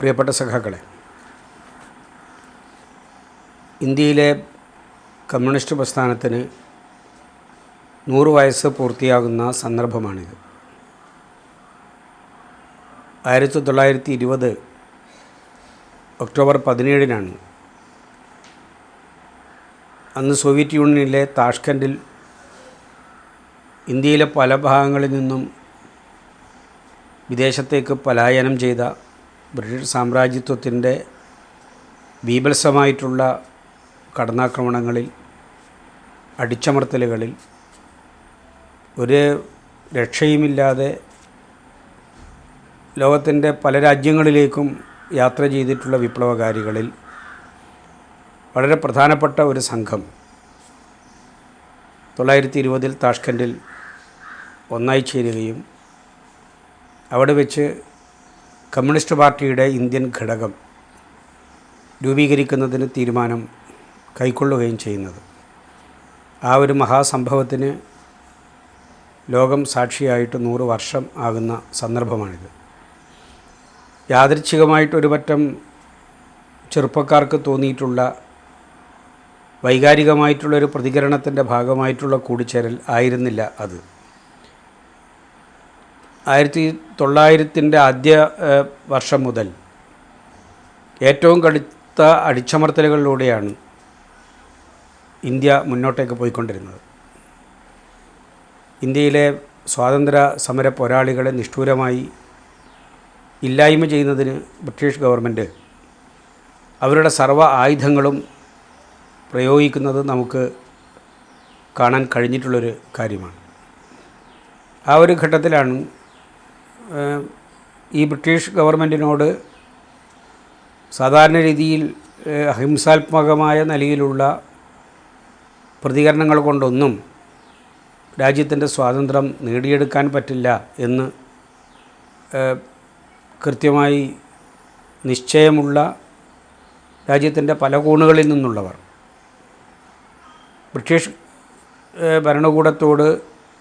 പ്രിയപ്പെട്ട സഖാക്കളെ, ഇന്ത്യയിലെ കമ്മ്യൂണിസ്റ്റ് പ്രസ്ഥാനത്തിന് 100 വയസ്സ് പൂർത്തിയാകുന്ന സന്ദർഭമാണിത്. 1920 ഒക്ടോബർ 17-നാണ് അന്ന് സോവിയറ്റ് യൂണിയനിലെ താഷ്കൻഡിൽ ഇന്ത്യയിലെ പല ഭാഗങ്ങളിൽ നിന്നും വിദേശത്തേക്ക് പലായനം ചെയ്ത ബ്രിട്ടീഷ് സാമ്രാജ്യത്വത്തിൻ്റെ ബീഭത്സമായിട്ടുള്ള കടന്നാക്രമണങ്ങളിൽ, അടിച്ചമർത്തലുകളിൽ ഒരു രക്ഷയുമില്ലാതെ ലോകത്തിൻ്റെ പല രാജ്യങ്ങളിലേക്കും യാത്ര ചെയ്തിട്ടുള്ള വിപ്ലവകാരികളിൽ വളരെ പ്രധാനപ്പെട്ട ഒരു സംഘം 1920 താഷ്കൻഡിൽ ഒന്നായി ചേരുകയും അവിടെ വെച്ച് കമ്മ്യൂണിസ്റ്റ് പാർട്ടിയുടെ ഇന്ത്യൻ ഘടകം രൂപീകരിക്കുന്നതിന് തീരുമാനം കൈക്കൊള്ളുകയും ചെയ്യുന്നത്. ആ ഒരു മഹാസംഭവത്തിന് ലോകം സാക്ഷിയായിട്ട് 100 വർഷം ആകുന്ന സന്ദർഭമാണിത്. യാദൃച്ഛികമായിട്ടൊരു പറ്റം ചെറുപ്പക്കാർക്ക് തോന്നിയിട്ടുള്ള വൈകാരികമായിട്ടുള്ളൊരു പ്രതികരണത്തിൻ്റെ ഭാഗമായിട്ടുള്ള കൂടിച്ചേരൽ ആയിരുന്നില്ല അത്. 1900 ആദ്യ വർഷം മുതൽ ഏറ്റവും കടുത്ത അടിച്ചമർത്തലുകളിലൂടെയാണ് ഇന്ത്യ മുന്നോട്ടേക്ക് പോയിക്കൊണ്ടിരുന്നത്. ഇന്ത്യയിലെ സ്വാതന്ത്ര്യ സമര പോരാളികളെ നിഷ്ഠൂരമായി ഇല്ലായ്മ ചെയ്യുന്നതിന് ബ്രിട്ടീഷ് ഗവൺമെൻറ് അവരുടെ സർവ്വ ആയുധങ്ങളും പ്രയോഗിക്കുന്നത് നമുക്ക് കാണാൻ കഴിഞ്ഞിട്ടുള്ളൊരു കാര്യമാണ്. ആ ഒരു ഘട്ടത്തിലാണ് ഈ ബ്രിട്ടീഷ് ഗവൺമെൻറ്റിനോട് സാധാരണ രീതിയിൽ അഹിംസാത്മകമായ നിലയിലുള്ള പ്രതികരണങ്ങൾ കൊണ്ടൊന്നും രാജ്യത്തിൻ്റെ സ്വാതന്ത്ര്യം നേടിയെടുക്കാൻ പറ്റില്ല എന്ന് കൃത്യമായി നിശ്ചയമുള്ള രാജ്യത്തിൻ്റെ പല കോണുകളിൽ നിന്നുള്ളവർ ബ്രിട്ടീഷ് ഭരണകൂടത്തോട്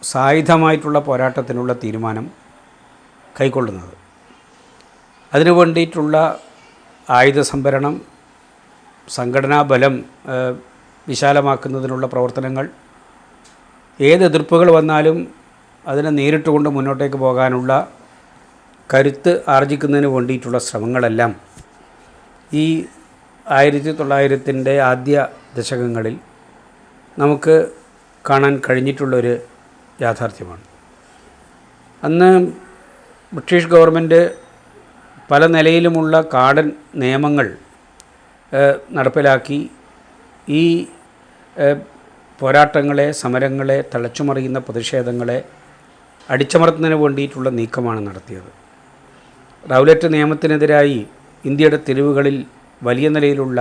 സായുധമായിട്ടുള്ള പോരാട്ടത്തിനുള്ള തീരുമാനം കൈക്കൊള്ളുന്നത്. അതിനു വേണ്ടിയിട്ടുള്ള ആയുധ സംഭരണം, സംഘടനാ ബലം വിശാലമാക്കുന്നതിനുള്ള പ്രവർത്തനങ്ങൾ, ഏത് എതിർപ്പുകൾ വന്നാലും അതിനെ നേരിട്ടുകൊണ്ട് മുന്നോട്ടേക്ക് പോകാനുള്ള കരുത്ത് ആർജിക്കുന്നതിന് വേണ്ടിയിട്ടുള്ള ശ്രമങ്ങളെല്ലാം ഈ 1900 ആദ്യ ദശകങ്ങളിൽ നമുക്ക് കാണാൻ കഴിഞ്ഞിട്ടുള്ളൊരു യാഥാർത്ഥ്യമാണ്. അന്ന് ബ്രിട്ടീഷ് ഗവൺമെൻറ് പല നിലയിലുമുള്ള കാടൻ നിയമങ്ങൾ നടപ്പിലാക്കി ഈ പോരാട്ടങ്ങളെ, സമരങ്ങളെ, തളച്ചുമറിയുന്ന പ്രതിഷേധങ്ങളെ അടിച്ചമർത്തുന്നതിന് വേണ്ടിയിട്ടുള്ള നീക്കമാണ് നടത്തിയത്. റൗലറ്റ് നിയമത്തിനെതിരായി ഇന്ത്യയുടെ തെരുവുകളിൽ വലിയ നിലയിലുള്ള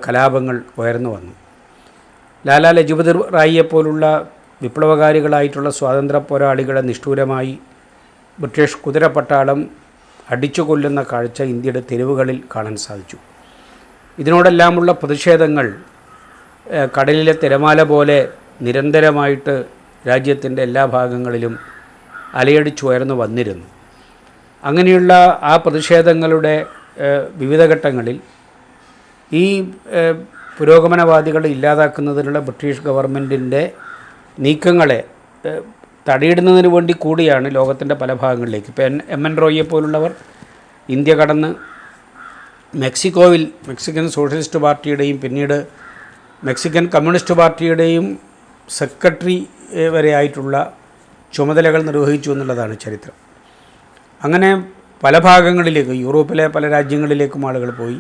കലാപങ്ങൾ ഉയർന്നു വന്നു. ലാലാ ലജ്പത് റായിയെപ്പോലുള്ള വിപ്ലവകാരികളായിട്ടുള്ള സ്വാതന്ത്ര്യ പോരാളികളെ നിഷ്ഠൂരമായി ബ്രിട്ടീഷ് കുതിരപ്പട്ടാളം അടിച്ചു കൊല്ലുന്ന കാഴ്ച ഇന്ത്യയുടെ തെരുവുകളിൽ കാണാൻ സാധിച്ചു. ഇതിനോടെല്ലാമുള്ള പ്രതിഷേധങ്ങൾ കടലിലെ തിരമാല പോലെ നിരന്തരമായിട്ട് രാജ്യത്തിൻ്റെ എല്ലാ ഭാഗങ്ങളിലും അലയടിച്ചുയർന്നു വന്നിരുന്നു. അങ്ങനെയുള്ള ആ പ്രതിഷേധങ്ങളുടെ വിവിധ ഘട്ടങ്ങളിൽ ഈ പുരോഗമനവാദികളെ ഇല്ലാതാക്കുന്നതിനുള്ള ബ്രിട്ടീഷ് ഗവൺമെൻറ്റിൻ്റെ നീക്കങ്ങളെ തടയിടുന്നതിന് വേണ്ടി കൂടിയാണ് ലോകത്തിൻ്റെ പല ഭാഗങ്ങളിലേക്ക് ഇപ്പോൾ എം.എൻ. റോയിയെ പോലുള്ളവർ ഇന്ത്യ കടന്ന് മെക്സിക്കോവിൽ മെക്സിക്കൻ സോഷ്യലിസ്റ്റ് പാർട്ടിയുടെയും പിന്നീട് മെക്സിക്കൻ കമ്മ്യൂണിസ്റ്റ് പാർട്ടിയുടെയും സെക്രട്ടറി വരെ ആയിട്ടുള്ള ചുമതലകൾ നിർവഹിച്ചു എന്നുള്ളതാണ് ചരിത്രം. അങ്ങനെ പല ഭാഗങ്ങളിലേക്ക്, യൂറോപ്പിലെ പല രാജ്യങ്ങളിലേക്കും ആളുകൾ പോയി.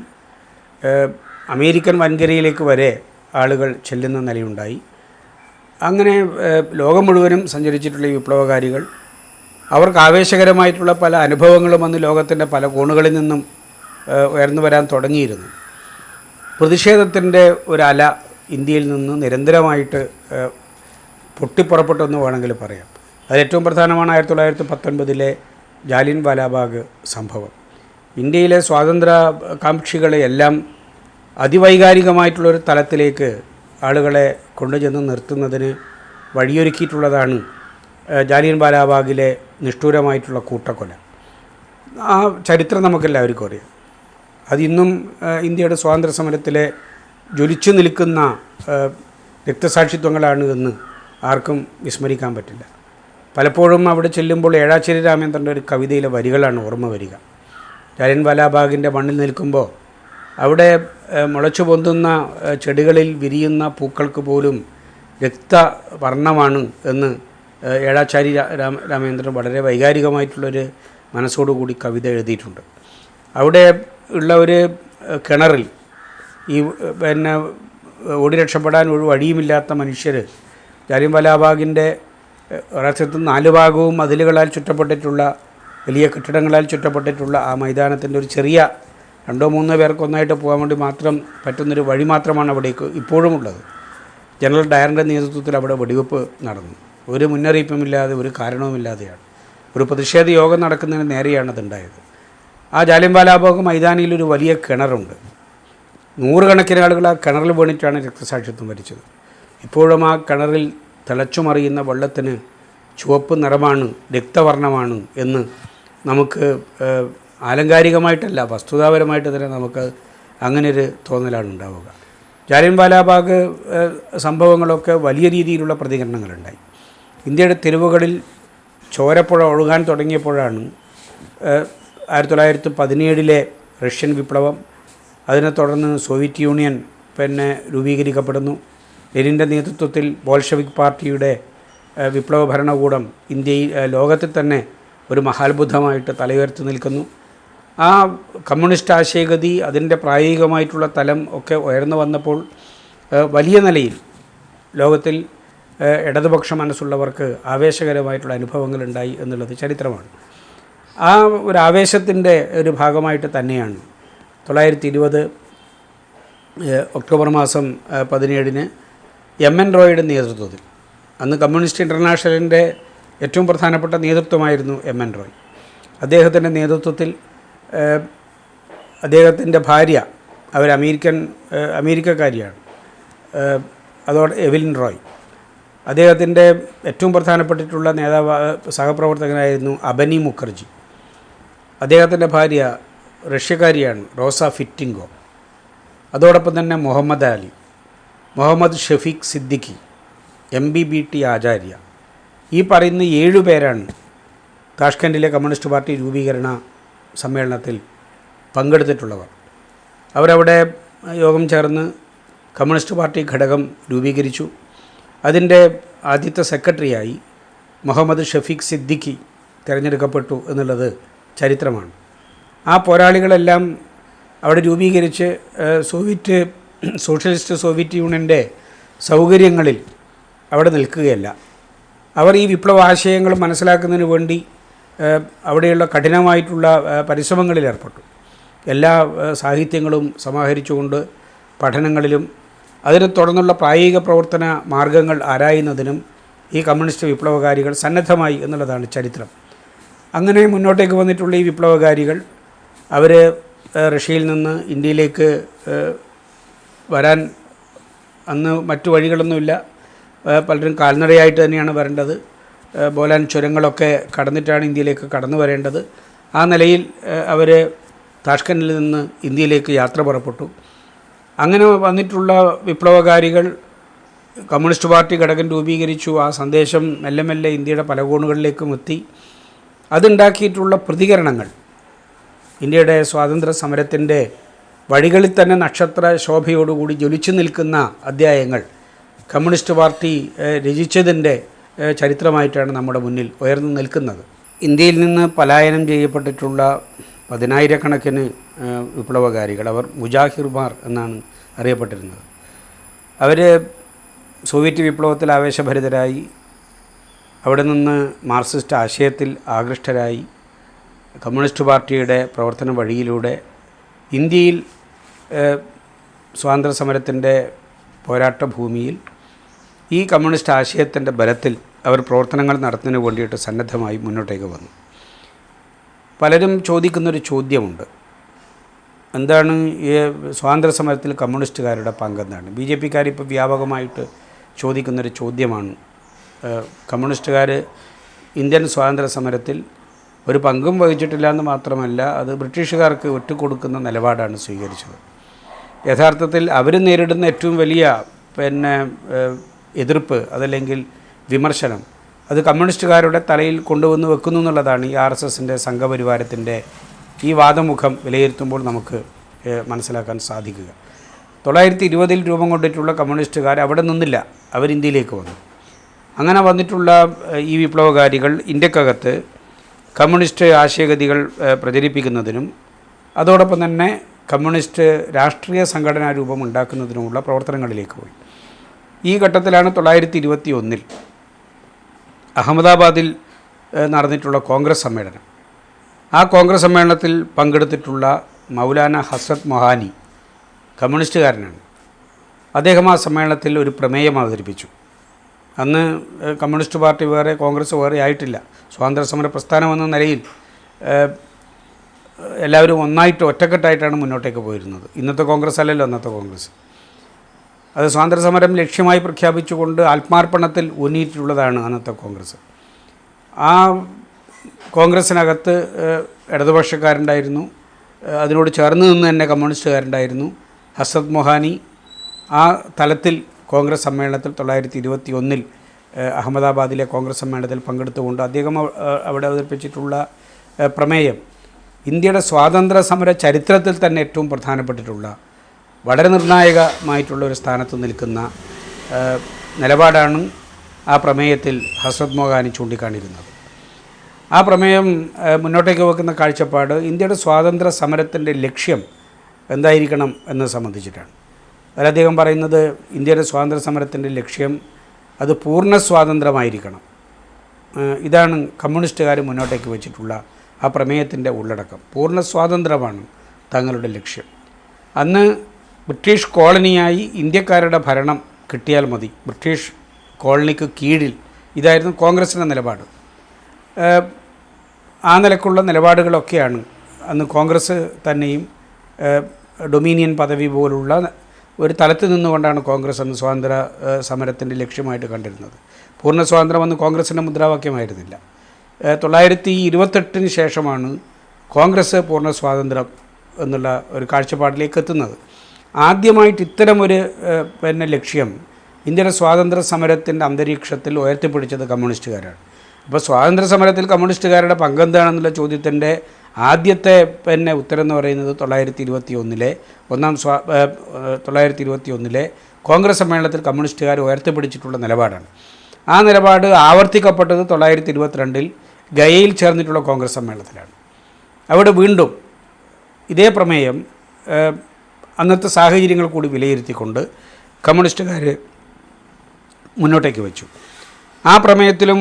അമേരിക്കൻ വൻകരയിലേക്ക് വരെ ആളുകൾ ചെല്ലുന്ന നിലയുണ്ടായി. അങ്ങനെ ലോകം മുഴുവനും സഞ്ചരിച്ചിട്ടുള്ള ഈ വിപ്ലവകാരികൾ അവർക്ക് ആവേശകരമായിട്ടുള്ള പല അനുഭവങ്ങളും അന്ന് ലോകത്തിൻ്റെ പല കോണുകളിൽ നിന്നും ഉയർന്നു വരാൻ തുടങ്ങിയിരുന്നു. പ്രതിഷേധത്തിൻ്റെ ഒരല ഇന്ത്യയിൽ നിന്ന് നിരന്തരമായിട്ട് പൊട്ടിപ്പുറപ്പെട്ടെന്ന് വേണമെങ്കിൽ പറയാം. അതിലേറ്റവും പ്രധാനമാണ് 1919 ജാലിയൻ വാലാബാഗ് സംഭവം. ഇന്ത്യയിലെ സ്വാതന്ത്ര്യകാംക്ഷികളെയെല്ലാം അതിവൈകാരികമായിട്ടുള്ളൊരു തലത്തിലേക്ക് ആളുകളെ കൊണ്ടുചെന്ന് നിർത്തുന്നതിന് വഴിയൊരുക്കിയിട്ടുള്ളതാണ് ജാലിയൻ വാലാബാഗിലെ നിഷ്ഠൂരമായിട്ടുള്ള കൂട്ടക്കൊല. ആ ചരിത്രം നമുക്കെല്ലാവർക്കും അറിയാം. അതിന്നും ഇന്ത്യയുടെ സ്വാതന്ത്ര്യ സമരത്തിലെ ജ്വലിച്ചു നിൽക്കുന്ന രക്തസാക്ഷിത്വങ്ങളാണ് എന്ന് ആർക്കും വിസ്മരിക്കാൻ പറ്റില്ല. പലപ്പോഴും അവിടെ ചെല്ലുമ്പോൾ ഏഴാച്ചേരി രാമേന്ദ്രൻ്റെ ഒരു കവിതയിലെ വരികളാണ് ഓർമ്മ വരിക. ജാലിയൻവാലാബാഗിൻ്റെ മണ്ണിൽ നിൽക്കുമ്പോൾ അവിടെ മുളച്ചു പൊന്തുന്ന ചെടികളിൽ വിരിയുന്ന പൂക്കൾക്ക് പോലും രക്തവർണ്ണമാണ് എന്ന് ഏഴാച്ചാരി രാമേന്ദ്രൻ വളരെ വൈകാരികമായിട്ടുള്ളൊരു മനസ്സോടുകൂടി കവിത എഴുതിയിട്ടുണ്ട്. അവിടെ ഉള്ള ഒരു കിണറിൽ ഈ ഓടി രക്ഷപ്പെടാൻ ഒരു വഴിയുമില്ലാത്ത മനുഷ്യർ ജാലിയൻവാലാബാഗിൻ്റെ ഒരർത്ഥത്തിൽ 4 ഭാഗവും മതിലുകളാൽ ചുറ്റപ്പെട്ടിട്ടുള്ള വലിയ കെട്ടിടങ്ങളാൽ ചുറ്റപ്പെട്ടിട്ടുള്ള ആ മൈതാനത്തിൻ്റെ ഒരു ചെറിയ 2-3 പേർക്ക് ഒന്നായിട്ട് പോകാൻ വേണ്ടി മാത്രം പറ്റുന്നൊരു വഴി മാത്രമാണ് അവിടേക്ക് ഇപ്പോഴും ഉള്ളത്. ജനറൽ ഡയറിൻ്റെ നേതൃത്വത്തിൽ അവിടെ വെടിവെപ്പ് നടന്നു. ഒരു മുന്നറിയിപ്പുമില്ലാതെ ഒരു കാരണവുമില്ലാതെയാണ്. ഒരു പ്രതിഷേധ യോഗം നടക്കുന്നതിന് നേരെയാണ് അതുണ്ടായത്. ആ ജാലിയൻവാലാബാഗ് മൈതാനിയിൽ ഒരു വലിയ കിണറുണ്ട്. 100 കണക്കിന് ആളുകൾ ആ കിണറിൽ വീണിട്ടാണ് രക്തസാക്ഷിത്വം വരിച്ചത്. ഇപ്പോഴും ആ കിണറിൽ തിളച്ചുമറിയുന്ന വെള്ളത്തിന് ചുവപ്പ് നിറമാണ്, രക്തവർണ്ണമാണ് എന്ന് നമുക്ക് ആലങ്കാരികമായിട്ടല്ല വസ്തുതാപരമായിട്ട് തന്നെ നമുക്ക് അങ്ങനെയൊരു തോന്നലാണ് ഉണ്ടാവുക. ജാലിയൻവാലാബാഗ് സംഭവങ്ങളൊക്കെ വലിയ രീതിയിലുള്ള പ്രതികരണങ്ങളുണ്ടായി. ഇന്ത്യയുടെ തെരുവുകളിൽ ചോരപ്പുഴ ഒഴുകാൻ തുടങ്ങിയപ്പോഴാണ് 1917 റഷ്യൻ വിപ്ലവം. അതിനെ തുടർന്ന് സോവിയറ്റ് യൂണിയൻ രൂപീകരിക്കപ്പെടുന്നു. ലെനിൻ്റെ നേതൃത്വത്തിൽ ബോൾഷെവിക് പാർട്ടിയുടെ വിപ്ലവ ഭരണകൂടം ഇന്ത്യയിൽ ലോകത്തിൽ തന്നെ ഒരു മഹാത്ഭുതമായിട്ട് തലയുയർത്തി നിൽക്കുന്നു. ആ കമ്മ്യൂണിസ്റ്റ് ആശയഗതി അതിൻ്റെ പ്രായോഗികമായിട്ടുള്ള തലം ഒക്കെ ഉയർന്നു വന്നപ്പോൾ വലിയ നിലയിൽ ലോകത്തിൽ ഇടതുപക്ഷ മനസ്സുള്ളവർക്ക് ആവേശകരമായിട്ടുള്ള അനുഭവങ്ങളുണ്ടായി എന്നുള്ളത് ചരിത്രമാണ്. ആ ഒരു ആവേശത്തിൻ്റെ ഒരു ഭാഗമായിട്ട് തന്നെയാണ് 1920 ഒക്ടോബർ മാസം 17 എം.എൻ. റോയിയുടെ നേതൃത്വത്തിൽ, അന്ന് കമ്മ്യൂണിസ്റ്റ് ഇൻ്റർനാഷണലിൻ്റെ ഏറ്റവും പ്രധാനപ്പെട്ട നേതൃത്വമായിരുന്നു എം.എൻ. റോയ്. അദ്ദേഹത്തിൻ്റെ നേതൃത്വത്തിൽ അദ്ദേഹത്തിൻ്റെ ഭാര്യ അമേരിക്കക്കാരിയാണ്, അതോടെ എവലിൻ റോയ്. അദ്ദേഹത്തിൻ്റെ ഏറ്റവും പ്രധാനപ്പെട്ടിട്ടുള്ള സഹപ്രവർത്തകനായിരുന്നു അബനി മുഖർജി. അദ്ദേഹത്തിൻ്റെ ഭാര്യ റഷ്യക്കാരിയാണ് റോസ ഫിറ്റിംഗോ. അതോടൊപ്പം തന്നെ മുഹമ്മദ് അലി, മുഹമ്മദ് ഷഫീഖ് സിദ്ദിഖി, MBBT ആചാര്യ, ഈ പറയുന്ന 7 പേരാണ് താഷ്കൻഡിലെ കമ്മ്യൂണിസ്റ്റ് പാർട്ടി രൂപീകരണ സമ്മേളനത്തിൽ പങ്കെടുത്തിട്ടുള്ളവർ. അവരവിടെ യോഗം ചേർന്ന് കമ്മ്യൂണിസ്റ്റ് പാർട്ടി ഘടകം രൂപീകരിച്ചു. അതിൻ്റെ ആദ്യത്തെ സെക്രട്ടറിയായി മുഹമ്മദ് ഷഫീഖ് സിദ്ദിഖി തിരഞ്ഞെടുക്കപ്പെട്ടു എന്നുള്ളത് ചരിത്രമാണ്. ആ പോരാളികളെല്ലാം അവിടെ രൂപീകരിച്ച് സോഷ്യലിസ്റ്റ് സോവിയറ്റ് യൂണിയൻ്റെ സൗകര്യങ്ങളിൽ അവിടെ നിൽക്കുകയല്ല. അവർ ഈ വിപ്ലവ ആശയങ്ങൾ മനസ്സിലാക്കുന്നതിന് വേണ്ടി അവിടെയുള്ള കഠിനമായിട്ടുള്ള പരിശ്രമങ്ങളിൽ ഏർപ്പെട്ടു. എല്ലാ സാഹിത്യങ്ങളും സമാഹരിച്ചുകൊണ്ട് പഠനങ്ങളിലും അതിനെ തുടർന്നുള്ള പ്രായോഗിക പ്രവർത്തന മാർഗങ്ങൾ ആരായുന്നതിനും ഈ കമ്മ്യൂണിസ്റ്റ് വിപ്ലവകാരികൾ സന്നദ്ധമായി എന്നുള്ളതാണ് ചരിത്രം. അങ്ങനെ മുന്നോട്ടേക്ക് വന്നിട്ടുള്ള ഈ വിപ്ലവകാരികൾ അവർ റഷ്യയിൽ നിന്ന് ഇന്ത്യയിലേക്ക് വരാൻ അന്ന് മറ്റു വഴികളൊന്നുമില്ല. പലരും കാൽനടയായിട്ട് തന്നെയാണ് വരേണ്ടത്. ബോലാൻ ചുരങ്ങളൊക്കെ കടന്നിട്ടാണ് ഇന്ത്യയിലേക്ക് കടന്നു വരേണ്ടത്. ആ നിലയിൽ അവർ താഷ്കൻഡിൽ നിന്ന് ഇന്ത്യയിലേക്ക് യാത്ര പുറപ്പെട്ടു. അങ്ങനെ വന്നിട്ടുള്ള വിപ്ലവകാരികൾ കമ്മ്യൂണിസ്റ്റ് പാർട്ടി ഘടകം രൂപീകരിച്ചു. ആ സന്ദേശം മെല്ലെ മെല്ലെ ഇന്ത്യയുടെ പല കോണുകളിലേക്കും എത്തി. അതുണ്ടാക്കിയിട്ടുള്ള പ്രതികരണങ്ങൾ ഇന്ത്യയുടെ സ്വാതന്ത്ര്യ സമരത്തിൻ്റെ വഴികളിൽ തന്നെ നക്ഷത്ര ശോഭയോടുകൂടി ജ്വലിച്ചു നിൽക്കുന്ന അധ്യായങ്ങൾ കമ്മ്യൂണിസ്റ്റ് പാർട്ടി രചിച്ചതിൻ്റെ ചരിത്രമായിട്ടാണ് നമ്മുടെ മുന്നിൽ ഉയർന്നു നിൽക്കുന്നത്. ഇന്ത്യയിൽ നിന്ന് പലായനം ചെയ്യപ്പെട്ടിട്ടുള്ള 10,000-കണക്കിന് വിപ്ലവകാരികൾ, അവർ മുജാഹിർമാർ എന്നാണ് അറിയപ്പെട്ടിരുന്നത്. അവർ സോവിയറ്റ് വിപ്ലവത്തിൽ ആവേശഭരിതരായി അവിടെ നിന്ന് മാർക്സിസ്റ്റ് ആശയത്തിൽ ആകൃഷ്ടരായി കമ്മ്യൂണിസ്റ്റ് പാർട്ടിയുടെ പ്രവർത്തന വഴിയിലൂടെ ഇന്ത്യയിൽ സ്വാതന്ത്ര്യ സമരത്തിൻ്റെ പോരാട്ട ഭൂമിയിൽ ഈ കമ്മ്യൂണിസ്റ്റ് ആശയത്തിൻ്റെ ബലത്തിൽ അവർ പ്രവർത്തനങ്ങൾ നടത്തുന്നതിന് വേണ്ടിയിട്ട് സന്നദ്ധമായി മുന്നോട്ടേക്ക് വന്നു. പലരും ചോദിക്കുന്നൊരു ചോദ്യമുണ്ട്, എന്താണ് ഈ സ്വാതന്ത്ര്യ സമരത്തിൽ കമ്മ്യൂണിസ്റ്റുകാരുടെ പങ്കെന്താണ്? BJP-ക്കാർ ഇപ്പോൾ വ്യാപകമായിട്ട് ചോദിക്കുന്നൊരു ചോദ്യമാണ്. കമ്മ്യൂണിസ്റ്റുകാർ ഇന്ത്യൻ സ്വാതന്ത്ര്യ സമരത്തിൽ ഒരു പങ്കും വഹിച്ചിട്ടില്ല എന്ന് മാത്രമല്ല, അത് ബ്രിട്ടീഷുകാർക്ക് വിട്ടുകൊടുക്കുന്ന നിലപാടാണ് സ്വീകരിച്ചത്. യഥാർത്ഥത്തിൽ അവർ നേരിടുന്ന ഏറ്റവും വലിയ എതിർപ്പ് അതല്ലെങ്കിൽ വിമർശനം അത് കമ്മ്യൂണിസ്റ്റുകാരുടെ തലയിൽ കൊണ്ടുവന്ന് വെക്കുന്നു എന്നുള്ളതാണ് ഈ RSSൻ്റെ സംഘപരിവാരത്തിൻ്റെ ഈ വാദമുഖം വിലയിരുത്തുമ്പോൾ നമുക്ക് മനസ്സിലാക്കാൻ സാധിക്കുക. 1920 രൂപം കൊണ്ടിട്ടുള്ള കമ്മ്യൂണിസ്റ്റുകാർ അവിടെ നിന്നില്ല, അവർ ഇന്ത്യയിലേക്ക് വന്നു. അങ്ങനെ വന്നിട്ടുള്ള ഈ വിപ്ലവകാരികൾ ഇന്ത്യക്കകത്ത് കമ്മ്യൂണിസ്റ്റ് ആശയഗതികൾ പ്രചരിപ്പിക്കുന്നതിനും അതോടൊപ്പം തന്നെ കമ്മ്യൂണിസ്റ്റ് രാഷ്ട്രീയ സംഘടനാ രൂപം ഉണ്ടാക്കുന്നതിനുമുള്ള പ്രവർത്തനങ്ങളിലേക്ക് പോയി. ഈ ഘട്ടത്തിലാണ് 1921 അഹമ്മദാബാദിൽ നടന്നിട്ടുള്ള കോൺഗ്രസ് സമ്മേളനം. ആ കോൺഗ്രസ് സമ്മേളനത്തിൽ പങ്കെടുത്തിട്ടുള്ള മൗലാന ഹസ്രത്ത് മൊഹാനി കമ്മ്യൂണിസ്റ്റുകാരനാണ്. അദ്ദേഹം ആ സമ്മേളനത്തിൽ ഒരു പ്രമേയം അവതരിപ്പിച്ചു. അന്ന് കമ്മ്യൂണിസ്റ്റ് പാർട്ടി വേറെ കോൺഗ്രസ് വേറെ ആയിട്ടില്ല. സ്വാതന്ത്ര്യസമര പ്രസ്ഥാനം എന്ന നിലയിൽ എല്ലാവരും ഒറ്റക്കെട്ടായിട്ടാണ് മുന്നോട്ടേക്ക് പോയിരുന്നത്. ഇന്നത്തെ കോൺഗ്രസ് അല്ലല്ലോ അന്നത്തെ കോൺഗ്രസ്. അത് സ്വാതന്ത്ര്യസമരം ലക്ഷ്യമായി പ്രഖ്യാപിച്ചുകൊണ്ട് ആത്മാർപ്പണത്തിൽ ഊന്നിയിട്ടുള്ളതാണ് അന്നത്തെ കോൺഗ്രസ്. ആ കോൺഗ്രസ്സിനകത്ത് ഇടതുപക്ഷക്കാരുണ്ടായിരുന്നു, അതിനോട് ചേർന്ന് നിന്ന് തന്നെ കമ്മ്യൂണിസ്റ്റുകാരുണ്ടായിരുന്നു. ഹസ്രത്ത് മൊഹാനി ആ തലത്തിൽ കോൺഗ്രസ് സമ്മേളനത്തിൽ 1921 അഹമ്മദാബാദിലെ കോൺഗ്രസ് സമ്മേളനത്തിൽ പങ്കെടുത്തുകൊണ്ട് അദ്ദേഹം അവിടെ അവതരിപ്പിച്ചിട്ടുള്ള പ്രമേയം ഇന്ത്യയുടെ സ്വാതന്ത്ര്യ സമര ചരിത്രത്തിൽ തന്നെ ഏറ്റവും പ്രധാനപ്പെട്ടിട്ടുള്ള വളരെ നിർണായകമായിട്ടുള്ള ഒരു സ്ഥാനത്ത് നിൽക്കുന്ന നിലപാടാണ് ആ പ്രമേയത്തിൽ ഹസ്രത്ത് മൊഹാനി ചൂണ്ടിക്കാണിക്കുന്നത്. ആ പ്രമേയം മുന്നോട്ടേക്ക് വെക്കുന്ന കാഴ്ചപ്പാട് ഇന്ത്യയുടെ സ്വാതന്ത്ര്യ സമരത്തിൻ്റെ ലക്ഷ്യം എന്തായിരിക്കണം എന്നത് സംബന്ധിച്ചിട്ടാണ്. അതിലദ്ദേഹം പറയുന്നത് ഇന്ത്യയുടെ സ്വാതന്ത്ര്യ സമരത്തിൻ്റെ ലക്ഷ്യം അത് പൂർണ്ണ സ്വാതന്ത്ര്യമായിരിക്കണം. ഇതാണ് കമ്മ്യൂണിസ്റ്റുകാർ മുന്നോട്ടേക്ക് വെച്ചിട്ടുള്ള ആ പ്രമേയത്തിൻ്റെ ഉള്ളടക്കം. പൂർണ്ണ സ്വാതന്ത്ര്യമാണ് തങ്ങളുടെ ലക്ഷ്യം. അന്ന് ബ്രിട്ടീഷ് കോളനിയായി ഇന്ത്യക്കാരുടെ ഭരണം കിട്ടിയാൽ മതി, ബ്രിട്ടീഷ് കോളനിക്ക് കീഴിൽ. ഇതായിരുന്നു കോൺഗ്രസിൻ്റെ നിലപാട്. ആ നിലക്കുള്ള നിലപാടുകളൊക്കെയാണ് അന്ന് കോൺഗ്രസ് തന്നെയും ഡൊമീനിയൻ പദവി പോലുള്ള ഒരു തലത്തിൽ നിന്നുകൊണ്ടാണ് കോൺഗ്രസ് അന്ന് സ്വാതന്ത്ര്യ സമരത്തിൻ്റെ ലക്ഷ്യമായിട്ട് കണ്ടിരുന്നത്. പൂർണ്ണ സ്വാതന്ത്ര്യം അന്ന് കോൺഗ്രസിൻ്റെ മുദ്രാവാക്യമായിരുന്നില്ല. 1928 ശേഷമാണ് കോൺഗ്രസ് പൂർണ്ണ സ്വാതന്ത്ര്യം എന്നുള്ള ഒരു കാഴ്ചപ്പാടിലേക്ക് എത്തുന്നത്. ആദ്യമായിട്ട് ഇത്തരമൊരു ലക്ഷ്യം ഇന്ത്യയുടെ സ്വാതന്ത്ര്യ സമരത്തിൻ്റെ അന്തരീക്ഷത്തിൽ ഉയർത്തിപ്പിടിച്ചത് കമ്മ്യൂണിസ്റ്റുകാരാണ്. അപ്പോൾ സ്വാതന്ത്ര്യ സമരത്തിൽ കമ്മ്യൂണിസ്റ്റുകാരുടെ പങ്കെന്താണെന്നുള്ള ചോദ്യത്തിൻ്റെ ആദ്യത്തെ ഉത്തരം എന്ന് പറയുന്നത് 1921 കോൺഗ്രസ് സമ്മേളനത്തിൽ കമ്മ്യൂണിസ്റ്റുകാർ ഉയർത്തിപ്പിടിച്ചിട്ടുള്ള നിലപാടാണ്. ആ നിലപാട് ആവർത്തിക്കപ്പെട്ടത് 1922 ഗയയിൽ ചേർന്നിട്ടുള്ള കോൺഗ്രസ് സമ്മേളനത്തിലാണ്. അവിടെ വീണ്ടും ഇതേ പ്രമേയം അന്നത്തെ സാഹചര്യങ്ങൾ കൂടി വിലയിരുത്തിക്കൊണ്ട് കമ്മ്യൂണിസ്റ്റുകാർ മുന്നോട്ടേക്ക് വെച്ചു. ആ പ്രമേയത്തിലും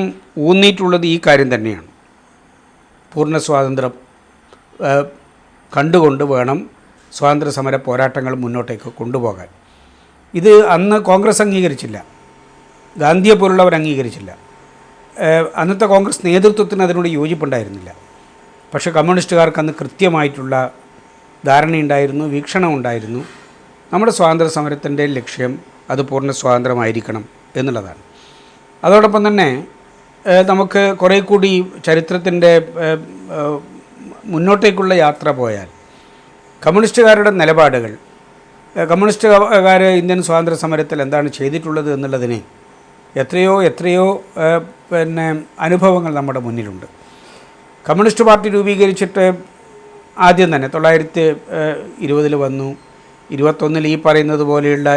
ഊന്നിയിട്ടുള്ളത് ഈ കാര്യം തന്നെയാണ്. പൂർണ്ണ സ്വാതന്ത്ര്യം കണ്ടുകൊണ്ട് വേണം സ്വാതന്ത്ര്യ സമര പോരാട്ടങ്ങൾ മുന്നോട്ടേക്ക് കൊണ്ടുപോകാൻ. ഇത് അന്ന് കോൺഗ്രസ് അംഗീകരിച്ചില്ല, ഗാന്ധിയെ പോലുള്ളവർ അംഗീകരിച്ചില്ല. അന്നത്തെ കോൺഗ്രസ് നേതൃത്വത്തിന് അതിനോട് യോജിപ്പുണ്ടായിരുന്നില്ല. പക്ഷേ കമ്മ്യൂണിസ്റ്റുകാർക്ക് അന്ന് കൃത്യമായിട്ടുള്ള ധാരണയുണ്ടായിരുന്നു, വീക്ഷണമുണ്ടായിരുന്നു. നമ്മുടെ സ്വാതന്ത്ര്യ സമരത്തിൻ്റെ ലക്ഷ്യം അത് പൂർണ്ണ സ്വാതന്ത്ര്യമായിരിക്കണം എന്നുള്ളതാണ്. അതോടൊപ്പം തന്നെ നമുക്ക് കുറേ കൂടി ചരിത്രത്തിൻ്റെ മുന്നോട്ടേക്കുള്ള യാത്ര പോയാൽ കമ്മ്യൂണിസ്റ്റുകാരുടെ നിലപാടുകൾ, കമ്മ്യൂണിസ്റ്റുകാർ ഇന്ത്യൻ സ്വാതന്ത്ര്യ സമരത്തിൽ എന്താണ് ചെയ്തിട്ടുള്ളത് എന്നുള്ളതിന് എത്രയോ അനുഭവങ്ങൾ നമ്മുടെ മുന്നിലുണ്ട്. കമ്മ്യൂണിസ്റ്റ് പാർട്ടി രൂപീകരിച്ചിട്ട് ആദ്യം തന്നെ 1920 വന്നു. 21 ഈ പറയുന്നത് പോലെയുള്ള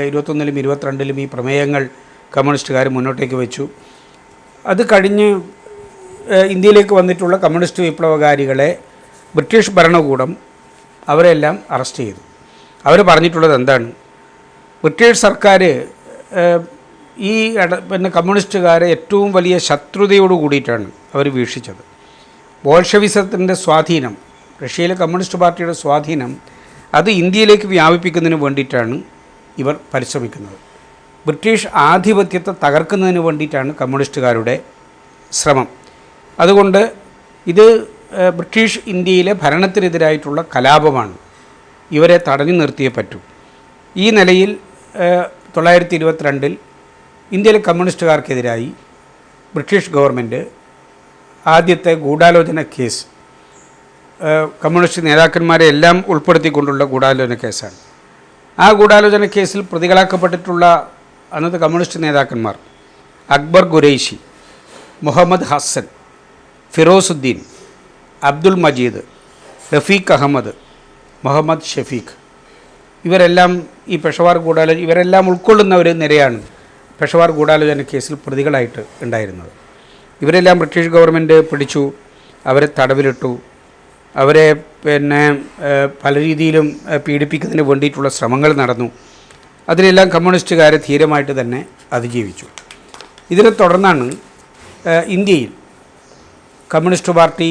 21 22 ഈ പ്രമേയങ്ങൾ കമ്മ്യൂണിസ്റ്റുകാർ മുന്നോട്ടേക്ക് വെച്ചു. അത് കഴിഞ്ഞ് ഇന്ത്യയിലേക്ക് വന്നിട്ടുള്ള കമ്മ്യൂണിസ്റ്റ് വിപ്ലവകാരികളെ ബ്രിട്ടീഷ് ഭരണകൂടം അവരെല്ലാം അറസ്റ്റ് ചെയ്തു. അവർ പറഞ്ഞിട്ടുള്ളത് എന്താണ്? ബ്രിട്ടീഷ് സർക്കാർ ഈ കമ്മ്യൂണിസ്റ്റുകാരെ ഏറ്റവും വലിയ ശത്രുതയോട് കൂടിയിട്ടാണ് അവർ വീക്ഷിച്ചത്. ബോൾഷെവിസത്തിൻ്റെ സ്വാധീനം, റഷ്യയിലെ കമ്മ്യൂണിസ്റ്റ് പാർട്ടിയുടെ സ്വാധീനം അത് ഇന്ത്യയിലേക്ക് വ്യാപിപ്പിക്കുന്നതിന് വേണ്ടിയിട്ടാണ് ഇവർ പരിശ്രമിക്കുന്നത്. ബ്രിട്ടീഷ് ആധിപത്യത്തെ തകർക്കുന്നതിന് വേണ്ടിയിട്ടാണ് കമ്മ്യൂണിസ്റ്റുകാരുടെ ശ്രമം. അതുകൊണ്ട് ഇത് ബ്രിട്ടീഷ് ഇന്ത്യയിലെ ഭരണത്തിനെതിരായിട്ടുള്ള കലാപമാണ്, ഇവരെ തടഞ്ഞു നിർത്തിയേ പറ്റൂ. ഈ നിലയിൽ 1922 ഇന്ത്യയിലെ കമ്മ്യൂണിസ്റ്റുകാർക്കെതിരായി ബ്രിട്ടീഷ് ഗവൺമെൻറ് ആദ്യത്തെ ഗൂഢാലോചന കേസ് കമ്മ്യൂണിസ്റ്റ് നേതാക്കന്മാരെ എല്ലാം ഉൾപ്പെടുത്തിക്കൊണ്ടുള്ള ഗൂഢാലോചന കേസാണ്. ആ ഗൂഢാലോചന കേസിൽ പ്രതികളാക്കപ്പെട്ടിട്ടുള്ള അന്നത്തെ കമ്മ്യൂണിസ്റ്റ് നേതാക്കന്മാർ അക്ബർ ഖുരൈശി, മുഹമ്മദ് ഹസൻ, ഫിറോസുദ്ദീൻ, അബ്ദുൽ മജീദ്, റഫീഖ് അഹമ്മദ്, മുഹമ്മദ് ഷഫീഖ്, ഇവരെല്ലാം ഈ പെഷവാർ ഗൂഢാലോചന ഇവരെല്ലാം ഉൾക്കൊള്ളുന്ന ഒരു നിരയാണ് പെഷവാർ ഗൂഢാലോചന കേസിൽ പ്രതികളായിട്ട് ഉണ്ടായിരുന്നത്. ഇവരെല്ലാം ബ്രിട്ടീഷ് ഗവൺമെൻറ് പിടിച്ചു, അവരെ തടവിലിട്ടു, അവരെ പല രീതിയിലും പീഡിപ്പിക്കുന്നതിന് വേണ്ടിയിട്ടുള്ള ശ്രമങ്ങൾ നടന്നു. അതിലെല്ലാം കമ്മ്യൂണിസ്റ്റുകാർ ധീരമായിട്ട് തന്നെ അതിജീവിച്ചു. ഇതിനെ തുടർന്നാണ് ഇന്ത്യയിൽ കമ്മ്യൂണിസ്റ്റ് പാർട്ടി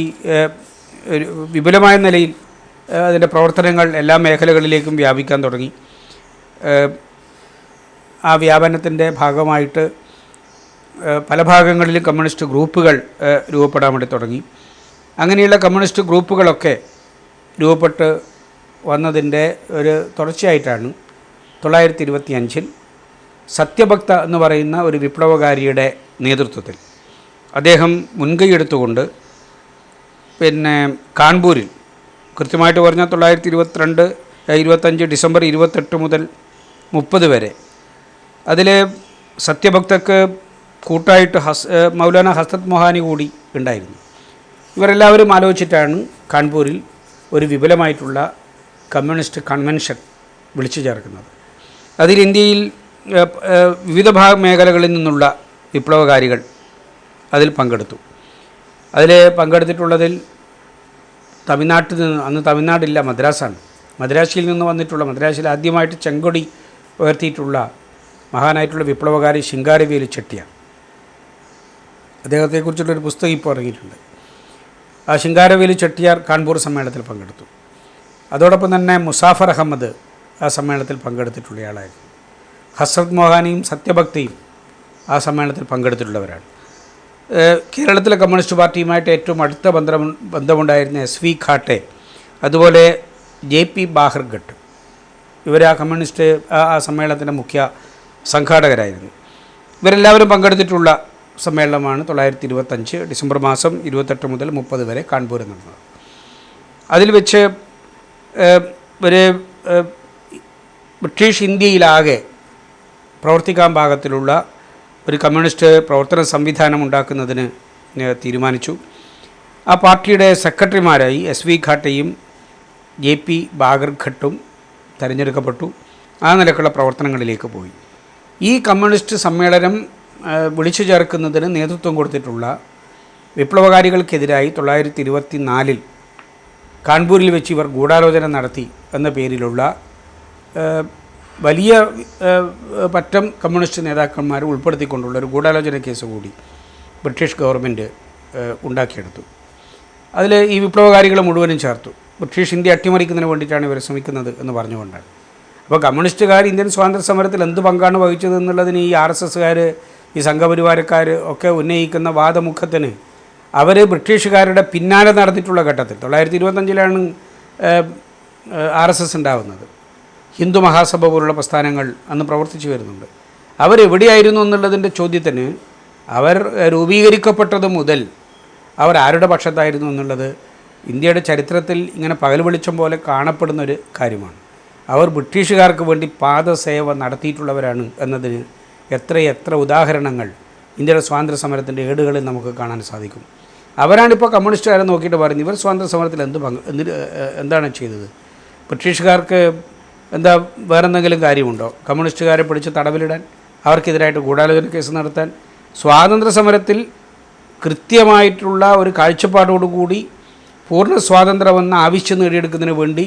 വിപുലമായ നിലയിൽ അതിൻ്റെ പ്രവർത്തനങ്ങൾ എല്ലാ മേഖലകളിലേക്കും വ്യാപിക്കാൻ തുടങ്ങി. ആ വ്യാപനത്തിൻ്റെ ഭാഗമായിട്ട് പല ഭാഗങ്ങളിലും കമ്മ്യൂണിസ്റ്റ് ഗ്രൂപ്പുകൾ രൂപപ്പെടാൻ വേണ്ടി തുടങ്ങി. അങ്ങനെയുള്ള കമ്മ്യൂണിസ്റ്റ് ഗ്രൂപ്പുകളൊക്കെ രൂപപ്പെട്ട് വന്നതിൻ്റെ ഒരു തുടർച്ചയായിട്ടാണ് 1925 സത്യഭക്ത എന്ന് പറയുന്ന ഒരു വിപ്ലവകാരിയുടെ നേതൃത്വത്തിൽ അദ്ദേഹം മുൻകൈയെടുത്തുകൊണ്ട് കാൺപൂരിൽ കൃത്യമായിട്ട് പറഞ്ഞാൽ 1925 ഡിസംബർ 28 മുതൽ 30 വരെ അതിൽ സത്യഭക്തക്ക് കൂട്ടായിട്ട് മൗലാന ഹസ്രത്ത് മൊഹാനി കൂടി ഉണ്ടായിരുന്നു. ഇവരെല്ലാവരും ആലോചിച്ചിട്ടാണ് കാൺപൂരിൽ ഒരു വിപുലമായിട്ടുള്ള കമ്മ്യൂണിസ്റ്റ് കൺവെൻഷൻ വിളിച്ചു ചേർക്കുന്നത്. അതിൽ ഇന്ത്യയിൽ വിവിധ മേഖലകളിൽ നിന്നുള്ള വിപ്ലവകാരികൾ അതിൽ പങ്കെടുത്തു. അതിൽ പങ്കെടുത്തിട്ടുള്ളതിൽ തമിഴ്നാട്ടിൽ നിന്ന്, അന്ന് തമിഴ്നാടില്ല, മദ്രാസാണ്, മദ്രാസിയിൽ നിന്ന് വന്നിട്ടുള്ള, മദ്രാസിൽ ആദ്യമായിട്ട് ചെങ്കൊടി ഉയർത്തിയിട്ടുള്ള മഹാനായിട്ടുള്ള വിപ്ലവകാരി ശിങ്കാരവേലു ചെട്ടിയാർ. അദ്ദേഹത്തെക്കുറിച്ചുള്ളൊരു പുസ്തകം ഇപ്പോൾ ഇറങ്ങിയിട്ടുണ്ട്. ആ ശിങ്കാരവേലു ചെട്ടിയാർ കാൺപൂർ സമ്മേളനത്തിൽ പങ്കെടുത്തു. അതോടൊപ്പം തന്നെ മുസാഫർ അഹമ്മദ് ആ സമ്മേളനത്തിൽ പങ്കെടുത്തിട്ടുള്ളയാളായിരുന്നു. ഹസ്രത്ത് മൊഹാനിയും സത്യഭക്തിയും ആ സമ്മേളനത്തിൽ പങ്കെടുത്തിട്ടുള്ളവരാണ്. കേരളത്തിലെ കമ്മ്യൂണിസ്റ്റ് പാർട്ടിയുമായിട്ട് ഏറ്റവും അടുത്ത ബന്ധമുണ്ടായിരുന്ന SV ഖാട്ടെ, അതുപോലെ JP ബാഹർഘട്ട്, ഇവർ ആ കമ്മ്യൂണിസ്റ്റ് ആ സമ്മേളനത്തിൻ്റെ മുഖ്യ സംഘാടകരായിരുന്നു. ഇവരെല്ലാവരും പങ്കെടുത്തിട്ടുള്ള സമ്മേളനമാണ് 1925 ഡിസംബർ മാസം 28 മുതൽ 30 വരെ കാൺപൂരിൽ നടന്നത്. അതിൽ വെച്ച് ഒരു ബ്രിട്ടീഷ് ഇന്ത്യയിലാകെ പ്രവർത്തിക്കാൻ പാകത്തിലുള്ള ഒരു കമ്മ്യൂണിസ്റ്റ് പ്രവർത്തന സംവിധാനം ഉണ്ടാക്കുന്നതിന് തീരുമാനിച്ചു. ആ പാർട്ടിയുടെ സെക്രട്ടറിമാരായി SV ഖാട്ടയും JP ബാഹർഘട്ടും തിരഞ്ഞെടുക്കപ്പെട്ടു. ആ നിലക്കുള്ള പ്രവർത്തനങ്ങളിലേക്ക് പോയി. ഈ കമ്മ്യൂണിസ്റ്റ് സമ്മേളനം വിളിച്ചു ചേർക്കുന്നതിന് നേതൃത്വം കൊടുത്തിട്ടുള്ള വിപ്ലവകാരികൾക്കെതിരായി 1924 കാൺപൂരിൽ വെച്ച് ഇവർ ഗൂഢാലോചന നടത്തി എന്ന പേരിലുള്ള വലിയ പറ്റം കമ്മ്യൂണിസ്റ്റ് നേതാക്കന്മാർ ഉൾപ്പെടുത്തിക്കൊണ്ടുള്ള ഒരു ഗൂഢാലോചന കേസ് കൂടി ബ്രിട്ടീഷ് ഗവൺമെൻറ് ഉണ്ടാക്കിയെടുത്തു. അതിൽ ഈ വിപ്ലവകാരികൾ മുഴുവനും ചേർത്തു. ബ്രിട്ടീഷ് ഇന്ത്യ അട്ടിമറിക്കുന്നതിന് വേണ്ടിയിട്ടാണ് ഇവർ ശ്രമിക്കുന്നത് എന്ന് പറഞ്ഞുകൊണ്ടാണ്. അപ്പോൾ കമ്മ്യൂണിസ്റ്റുകാർ ഇന്ത്യൻ സ്വാതന്ത്ര്യ സമരത്തിൽ എന്ത് പങ്കാണ് വഹിച്ചത് എന്നുള്ളതിന് ഈ RSSകാർ, ഈ സംഘപരിവാരക്കാർ ഒക്കെ ഉന്നയിക്കുന്ന വാദമുഖത്തിന് അവർ ബ്രിട്ടീഷുകാരുടെ പിന്നാലെ നടന്നിട്ടുള്ള ഘട്ടത്തിൽ 1925 RSS ഉണ്ടാകുന്നത്. ഹിന്ദു മഹാസഭ പോലുള്ള പ്രസ്ഥാനങ്ങൾ അന്ന് പ്രവർത്തിച്ചു വരുന്നുണ്ട്. അവരെവിടെയായിരുന്നു എന്നുള്ളതിൻ്റെ ചോദ്യത്തിന് അവർ രൂപീകരിക്കപ്പെട്ടത് മുതൽ അവർ ആരുടെ പക്ഷത്തായിരുന്നു എന്നുള്ളത് ഇന്ത്യയുടെ ചരിത്രത്തിൽ ഇങ്ങനെ പകൽ വെളിച്ചം പോലെ കാണപ്പെടുന്നൊരു കാര്യമാണ്. അവർ ബ്രിട്ടീഷുകാർക്ക് വേണ്ടി പാദസേവ നടത്തിയിട്ടുള്ളവരാണ് എന്നതിന് എത്ര ഉദാഹരണങ്ങൾ ഇന്ത്യയുടെ സ്വാതന്ത്ര്യ സമരത്തിൻ്റെ ഏടുകളിൽ നമുക്ക് കാണാൻ സാധിക്കും. അവരാണിപ്പോൾ കമ്മ്യൂണിസ്റ്റുകാരെ നോക്കിയിട്ട് പറയുന്നത് ഇവർ സ്വാതന്ത്ര്യ സമരത്തിൽ എന്താണ് ചെയ്തത്? ബ്രിട്ടീഷുകാർക്ക് എന്താ വേറെന്തെങ്കിലും കാര്യമുണ്ടോ? കമ്മ്യൂണിസ്റ്റുകാരെ പിടിച്ച് തടവിലിടാൻ, അവർക്കെതിരായിട്ട് ഗൂഢാലോചന കേസ് നടത്താൻ? സ്വാതന്ത്ര്യ സമരത്തിൽ കൃത്യമായിട്ടുള്ള ഒരു കാഴ്ചപ്പാടോടുകൂടി പൂർണ്ണ സ്വാതന്ത്ര്യമെന്ന ആവശ്യം നേടിയെടുക്കുന്നതിന് വേണ്ടി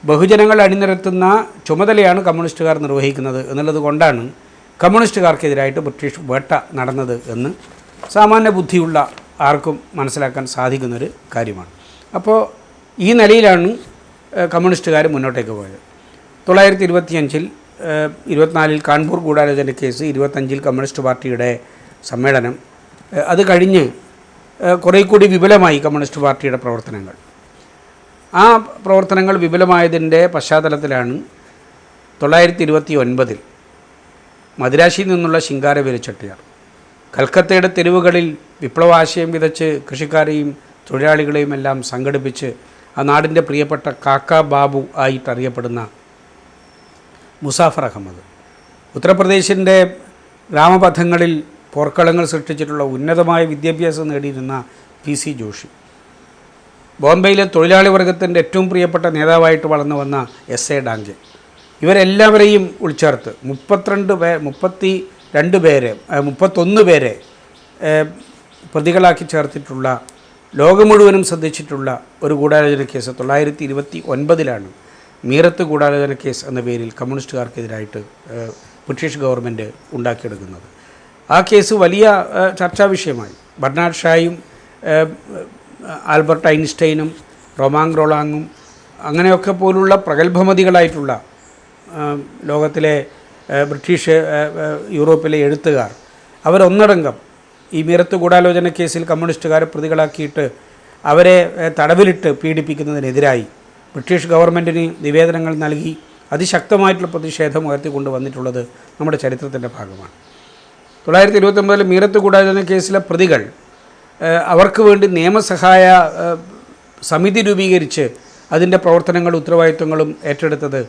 ബഹുജനങ്ങൾ അണിനിരത്തുന്ന ചുമതലയാണ് കമ്മ്യൂണിസ്റ്റുകാർ നിർവഹിക്കുന്നത് എന്നുള്ളത് കൊണ്ടാണ് കമ്മ്യൂണിസ്റ്റുകാർക്കെതിരായിട്ട് ബ്രിട്ടീഷ് വേട്ട നടന്നത് എന്ന് സാമാന്യ ബുദ്ധിയുള്ള ആർക്കും മനസ്സിലാക്കാൻ സാധിക്കുന്നൊരു കാര്യമാണ്. അപ്പോൾ ഈ നിലയിലാണ് കമ്മ്യൂണിസ്റ്റുകാർ മുന്നോട്ടേക്ക് പോയത്. 1925 24 കാൺപൂർ ഗൂഢാലോചന കേസ്, 25 കമ്മ്യൂണിസ്റ്റ് പാർട്ടിയുടെ സമ്മേളനം, അത് കഴിഞ്ഞ് കുറേ കൂടി വിപുലമായി കമ്മ്യൂണിസ്റ്റ് പാർട്ടിയുടെ പ്രവർത്തനങ്ങൾ. ആ പ്രവർത്തനങ്ങൾ വിപുലമായതിൻ്റെ പശ്ചാത്തലത്തിലാണ് 1929 മദ്രാസിൽ നിന്നുള്ള ശിങ്കാരവേലു ചെട്ടിയാർ കൽക്കത്തയുടെ തെരുവുകളിൽ വിപ്ലവാശയം വിതച്ച് കൃഷിക്കാരെയും തൊഴിലാളികളെയും എല്ലാം സംഘടിപ്പിച്ച് ആ നാടിൻ്റെ പ്രിയപ്പെട്ട കാക്ക ബാബു ആയിട്ടറിയപ്പെടുന്ന മുസാഫർ അഹമ്മദ്, ഉത്തർപ്രദേശിൻ്റെ ഗ്രാമപഥങ്ങളിൽ പോർക്കളങ്ങൾ സൃഷ്ടിച്ചിട്ടുള്ള ഉന്നതമായ വിദ്യാഭ്യാസം നേടിയിരുന്ന PC ജോഷി, ബോംബെയിലെ തൊഴിലാളി വർഗത്തിൻ്റെ ഏറ്റവും പ്രിയപ്പെട്ട നേതാവായിട്ട് വളർന്നു വന്ന SA ഡാംഗെ, ഇവരെല്ലാവരെയും ഉൾച്ചേർത്ത് 31 പേരെ പ്രതികളാക്കി ചേർത്തിട്ടുള്ള, ലോകം മുഴുവനും ശ്രദ്ധിച്ചിട്ടുള്ള ഒരു ഗൂഢാലോചന കേസ് 1929 മീറത്ത് ഗൂഢാലോചന കേസ് എന്ന പേരിൽ കമ്മ്യൂണിസ്റ്റുകാർക്കെതിരായിട്ട് ബ്രിട്ടീഷ് ഗവൺമെൻറ് ഉണ്ടാക്കിയെടുക്കുന്നത്. ആ കേസ് വലിയ ചർച്ചാ വിഷയമായി. ബർണാഡ് ഷായും ആൽബർട്ട് ഐൻസ്റ്റൈനും റൊമാങ് റൊളാങ്ങും അങ്ങനെയൊക്കെ പോലുള്ള പ്രഗത്ഭമതികളായിട്ടുള്ള ലോകത്തിലെ ബ്രിട്ടീഷ് യൂറോപ്പിലെ എഴുത്തുകാർ അവരൊന്നടങ്കം ഈ മീറത്ത് ഗൂഢാലോചന കേസിൽ കമ്മ്യൂണിസ്റ്റുകാരെ പ്രതികളാക്കിയിട്ട് അവരെ തടവിലിട്ട് പീഡിപ്പിക്കുന്നതിനെതിരായി ബ്രിട്ടീഷ് ഗവൺമെൻറ്റിന് നിവേദനങ്ങൾ നൽകി അതിശക്തമായിട്ടുള്ള പ്രതിഷേധം ഉയർത്തിക്കൊണ്ട് വന്നിട്ടുള്ളത് നമ്മുടെ ചരിത്രത്തിൻ്റെ ഭാഗമാണ്. 1929 മീറത്ത് ഗൂഢാലോചന കേസിലെ പ്രതികൾ അവർക്ക് വേണ്ടി നിയമസഹായ സമിതി രൂപീകരിച്ച് അതിൻ്റെ പ്രവർത്തനങ്ങളും ഉത്തരവാദിത്വങ്ങളും ഏറ്റെടുത്തത്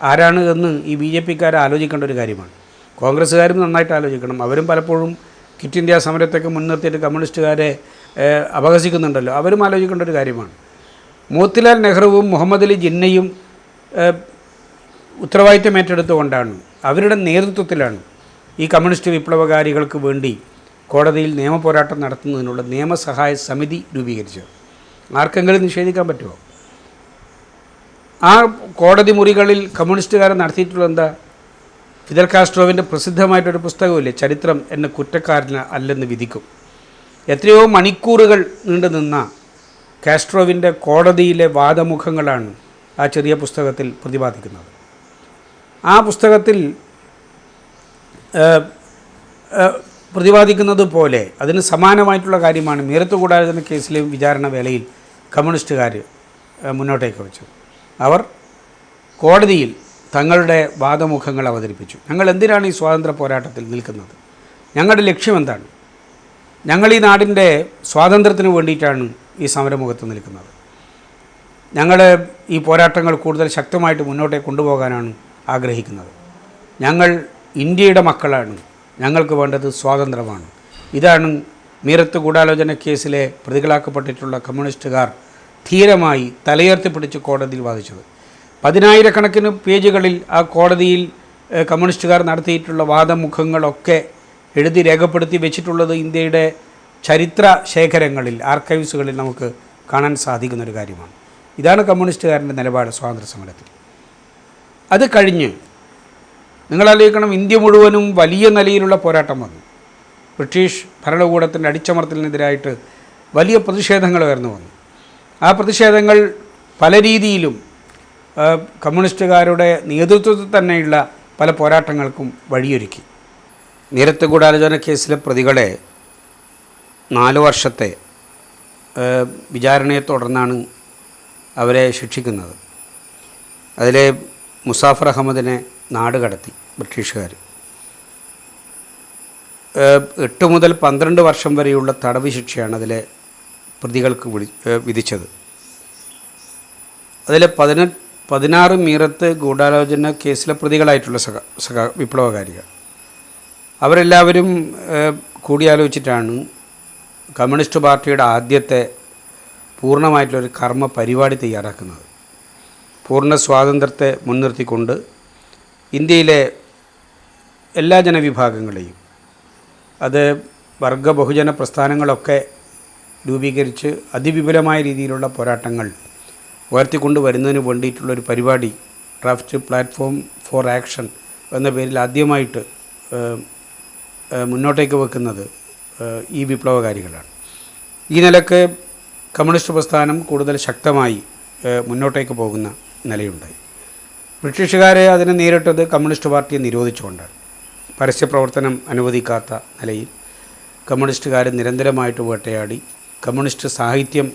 ആരാണ് എന്ന് ഈ BJPക്കാർ ആലോചിക്കേണ്ട ഒരു കാര്യമാണ്. കോൺഗ്രസ്സുകാരും നന്നായിട്ട് ആലോചിക്കണം. അവരും പലപ്പോഴും ക്വിറ്റ് ഇന്ത്യ സമരത്തൊക്കെ മുൻനിർത്തിയിട്ട് കമ്മ്യൂണിസ്റ്റുകാരെ അപഹസിക്കുന്നുണ്ടല്ലോ. അവരും ആലോചിക്കേണ്ട ഒരു കാര്യമാണ്. മോത്തിലാൽ നെഹ്റുവും മുഹമ്മദ് അലി ജിന്നയും ഉത്തരവാദിത്വം ഏറ്റെടുത്തുകൊണ്ടാണ്, അവരുടെ നേതൃത്വത്തിലാണ് ഈ കമ്മ്യൂണിസ്റ്റ് വിപ്ലവകാരികൾക്ക് വേണ്ടി കോടതിയിൽ നിയമപോരാട്ടം നടത്തുന്നതിനുള്ള നിയമസഹായ സമിതി രൂപീകരിച്ചത്. ആർക്കെങ്കിലും നിഷേധിക്കാൻ പറ്റുമോ? ആ കോടതി മുറികളിൽ കമ്മ്യൂണിസ്റ്റുകാരെ നടത്തിയിട്ടുള്ള എന്താ? ഫിദൽ കാസ്ട്രോവിൻ്റെ പ്രസിദ്ധമായിട്ടൊരു പുസ്തകമില്ലേ, ചരിത്രം എന്നെ കുറ്റക്കാരന് അല്ലെന്ന് വിധിക്കും. എത്രയോ മണിക്കൂറുകൾ നീണ്ടു നിന്ന കാസ്ട്രോവിൻ്റെ കോടതിയിലെ വാദമുഖങ്ങളാണ് ആ ചെറിയ പുസ്തകത്തിൽ പ്രതിപാദിക്കുന്നത്. ആ പുസ്തകത്തിൽ പ്രതിപാദിക്കുന്നത് പോലെ അതിന് സമാനമായിട്ടുള്ള കാര്യമാണ് മീറത്ത് ഗൂഢാലോചന കേസിലെ വിചാരണ വേളയിൽ കമ്മ്യൂണിസ്റ്റുകാർ മുന്നോട്ടേക്ക് വെച്ചത്. അവർ കോടതിയിൽ തങ്ങളുടെ വാദമുഖങ്ങൾ അവതരിപ്പിച്ചു. ഞങ്ങൾ എന്തിനാണ് ഈ സ്വാതന്ത്ര്യ പോരാട്ടത്തിൽ നിൽക്കുന്നത്? ഞങ്ങളുടെ ലക്ഷ്യം എന്താണ്? ഞങ്ങൾ ഈ നാടിൻ്റെ സ്വാതന്ത്ര്യത്തിന് വേണ്ടിയിട്ടാണ് ഈ സമരമുഖത്ത് നിൽക്കുന്നത്. ഞങ്ങൾ ഈ പോരാട്ടങ്ങൾ കൂടുതൽ ശക്തമായിട്ട് മുന്നോട്ടേക്ക് കൊണ്ടുപോകാനാണ് ആഗ്രഹിക്കുന്നത്. ഞങ്ങൾ ഇന്ത്യയുടെ മക്കളാണ്. ഞങ്ങൾക്ക് വേണ്ടത് സ്വാതന്ത്ര്യമാണ്. ഇതാണ് മീറത്ത് ഗൂഢാലോചന കേസിലെ പ്രതികളാക്കപ്പെട്ടിട്ടുള്ള കമ്മ്യൂണിസ്റ്റുകാർ ധീരമായി തലയുയർത്തിപ്പിടിച്ച് കോടതിയിൽ വാദിച്ചത്. 10,000-കണക്കിന് പേജുകളിൽ ആ കോടതിയിൽ കമ്മ്യൂണിസ്റ്റുകാർ നടത്തിയിട്ടുള്ള വാദമുഖങ്ങളൊക്കെ എഴുതി രേഖപ്പെടുത്തി വെച്ചിട്ടുള്ളത് ഇന്ത്യയുടെ ചരിത്ര ശേഖരങ്ങളിൽ, ആർക്കൈവ്സുകളിൽ നമുക്ക് കാണാൻ സാധിക്കുന്നൊരു കാര്യമാണ്. ഇതാണ് കമ്മ്യൂണിസ്റ്റുകാരൻ്റെ നിലപാട് സ്വാതന്ത്ര്യ സമരത്തിൽ. അത് കഴിഞ്ഞ് നിങ്ങളാലോചിക്കണം, ഇന്ത്യ മുഴുവനും വലിയ നിലയിലുള്ള പോരാട്ടം വന്നു. ബ്രിട്ടീഷ് ഭരണകൂടത്തിൻ്റെ അടിച്ചമർത്തലിനെതിരായിട്ട് വലിയ പ്രതിഷേധങ്ങൾ ഉയർന്നു വന്നു. ആ പ്രതിഷേധങ്ങൾ പല രീതിയിലും കമ്മ്യൂണിസ്റ്റുകാരുടെ നേതൃത്വത്തിൽ തന്നെയുള്ള പല പോരാട്ടങ്ങൾക്കും വഴിയൊരുക്കി. മീറത്ത് ഗൂഢാലോചന കേസിലെ പ്രതികളെ 4 വർഷത്തെ വിചാരണയെ തുടർന്നാണ് അവരെ ശിക്ഷിക്കുന്നത്. അതിലെ മുസാഫർ അഹമ്മദിനെ നാട് കടത്തി ബ്രിട്ടീഷുകാർ. 8 മുതൽ 12 വർഷം വരെയുള്ള തടവ് ശിക്ഷയാണ് അതിലെ പ്രതികൾക്ക് വിധിച്ചത്. അതിലെ 16 മീറത്ത് ഗൂഢാലോചന കേസിലെ പ്രതികളായിട്ടുള്ള വിപ്ലവകാരികൾ അവരെല്ലാവരും കൂടിയാലോചിച്ചിട്ടാണ് കമ്മ്യൂണിസ്റ്റ് പാർട്ടിയുടെ ആദ്യത്തെ പൂർണ്ണമായിട്ടുള്ളൊരു കർമ്മ പരിപാടി തയ്യാറാക്കുന്നത്. പൂർണ്ണ സ്വാതന്ത്ര്യത്തെ മുൻനിർത്തിക്കൊണ്ട് ഇന്ത്യയിലെ എല്ലാ ജനവിഭാഗങ്ങളെയും, അത് വർഗ ബഹുജന പ്രസ്ഥാനങ്ങളൊക്കെ രൂപീകരിച്ച് അതിവിപുലമായ രീതിയിലുള്ള പോരാട്ടങ്ങൾ ഉയർത്തിക്കൊണ്ട് വരുന്നതിന് വേണ്ടിയിട്ടുള്ളൊരു പരിപാടി ഡ്രാഫ്റ്റ് പ്ലാറ്റ്ഫോം ഫോർ ആക്ഷൻ എന്ന പേരിൽ ആദ്യമായിട്ട് മുന്നോട്ടേക്ക് വെക്കുന്നത് ഈ വിപ്ലവകാരികളാണ്. ഈ നിലക്ക് കമ്മ്യൂണിസ്റ്റ് പ്രസ്ഥാനം കൂടുതൽ ശക്തമായി മുന്നോട്ടേക്ക് പോകുന്ന നിലയുണ്ടായി. ബ്രിട്ടീഷുകാരെ അതിനെ നേരിട്ടത് കമ്മ്യൂണിസ്റ്റ് പാർട്ടിയെ നിരോധിച്ചുകൊണ്ടാണ്. പരസ്യപ്രവർത്തനം അനുവദിക്കാത്ത നിലയിൽ കമ്മ്യൂണിസ്റ്റുകാർ നിരന്തരമായിട്ട് വേട്ടയാടി. കമ്മ്യൂണിസ്റ്റ് സാഹിത്യം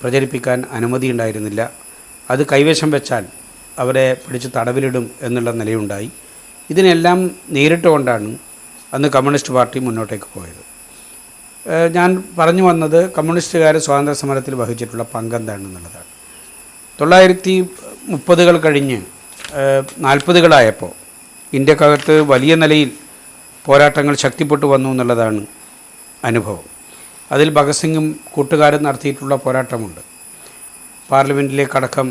പ്രചരിപ്പിക്കാൻ അനുമതിയുണ്ടായിരുന്നില്ല. അത് കൈവശം വെച്ചാൽ അവരെ പിടിച്ച് തടവിലിടും എന്നുള്ള നിലയുണ്ടായി. ഇതിനെല്ലാം നേരിട്ടുകൊണ്ടാണ് അന്ന് കമ്മ്യൂണിസ്റ്റ് പാർട്ടി മുന്നോട്ടേക്ക് പോയത്. ഞാൻ പറഞ്ഞു വന്നത് കമ്മ്യൂണിസ്റ്റുകാർ സ്വാതന്ത്ര്യ സമരത്തിൽ വഹിച്ചിട്ടുള്ള പങ്കെന്താണെന്നുള്ളതാണ്. 1930 കഴിഞ്ഞ് 40 ഇന്ത്യക്കകത്ത് വലിയ നിലയിൽ പോരാട്ടങ്ങൾ ശക്തിപ്പെട്ടു വന്നു എന്നുള്ളതാണ് അനുഭവം. അതിൽ ഭഗത് സിംഗും കൂട്ടുകാരും നടത്തിയിട്ടുള്ള പോരാട്ടമുണ്ട്. പാർലമെൻറ്റിലേക്കടക്കം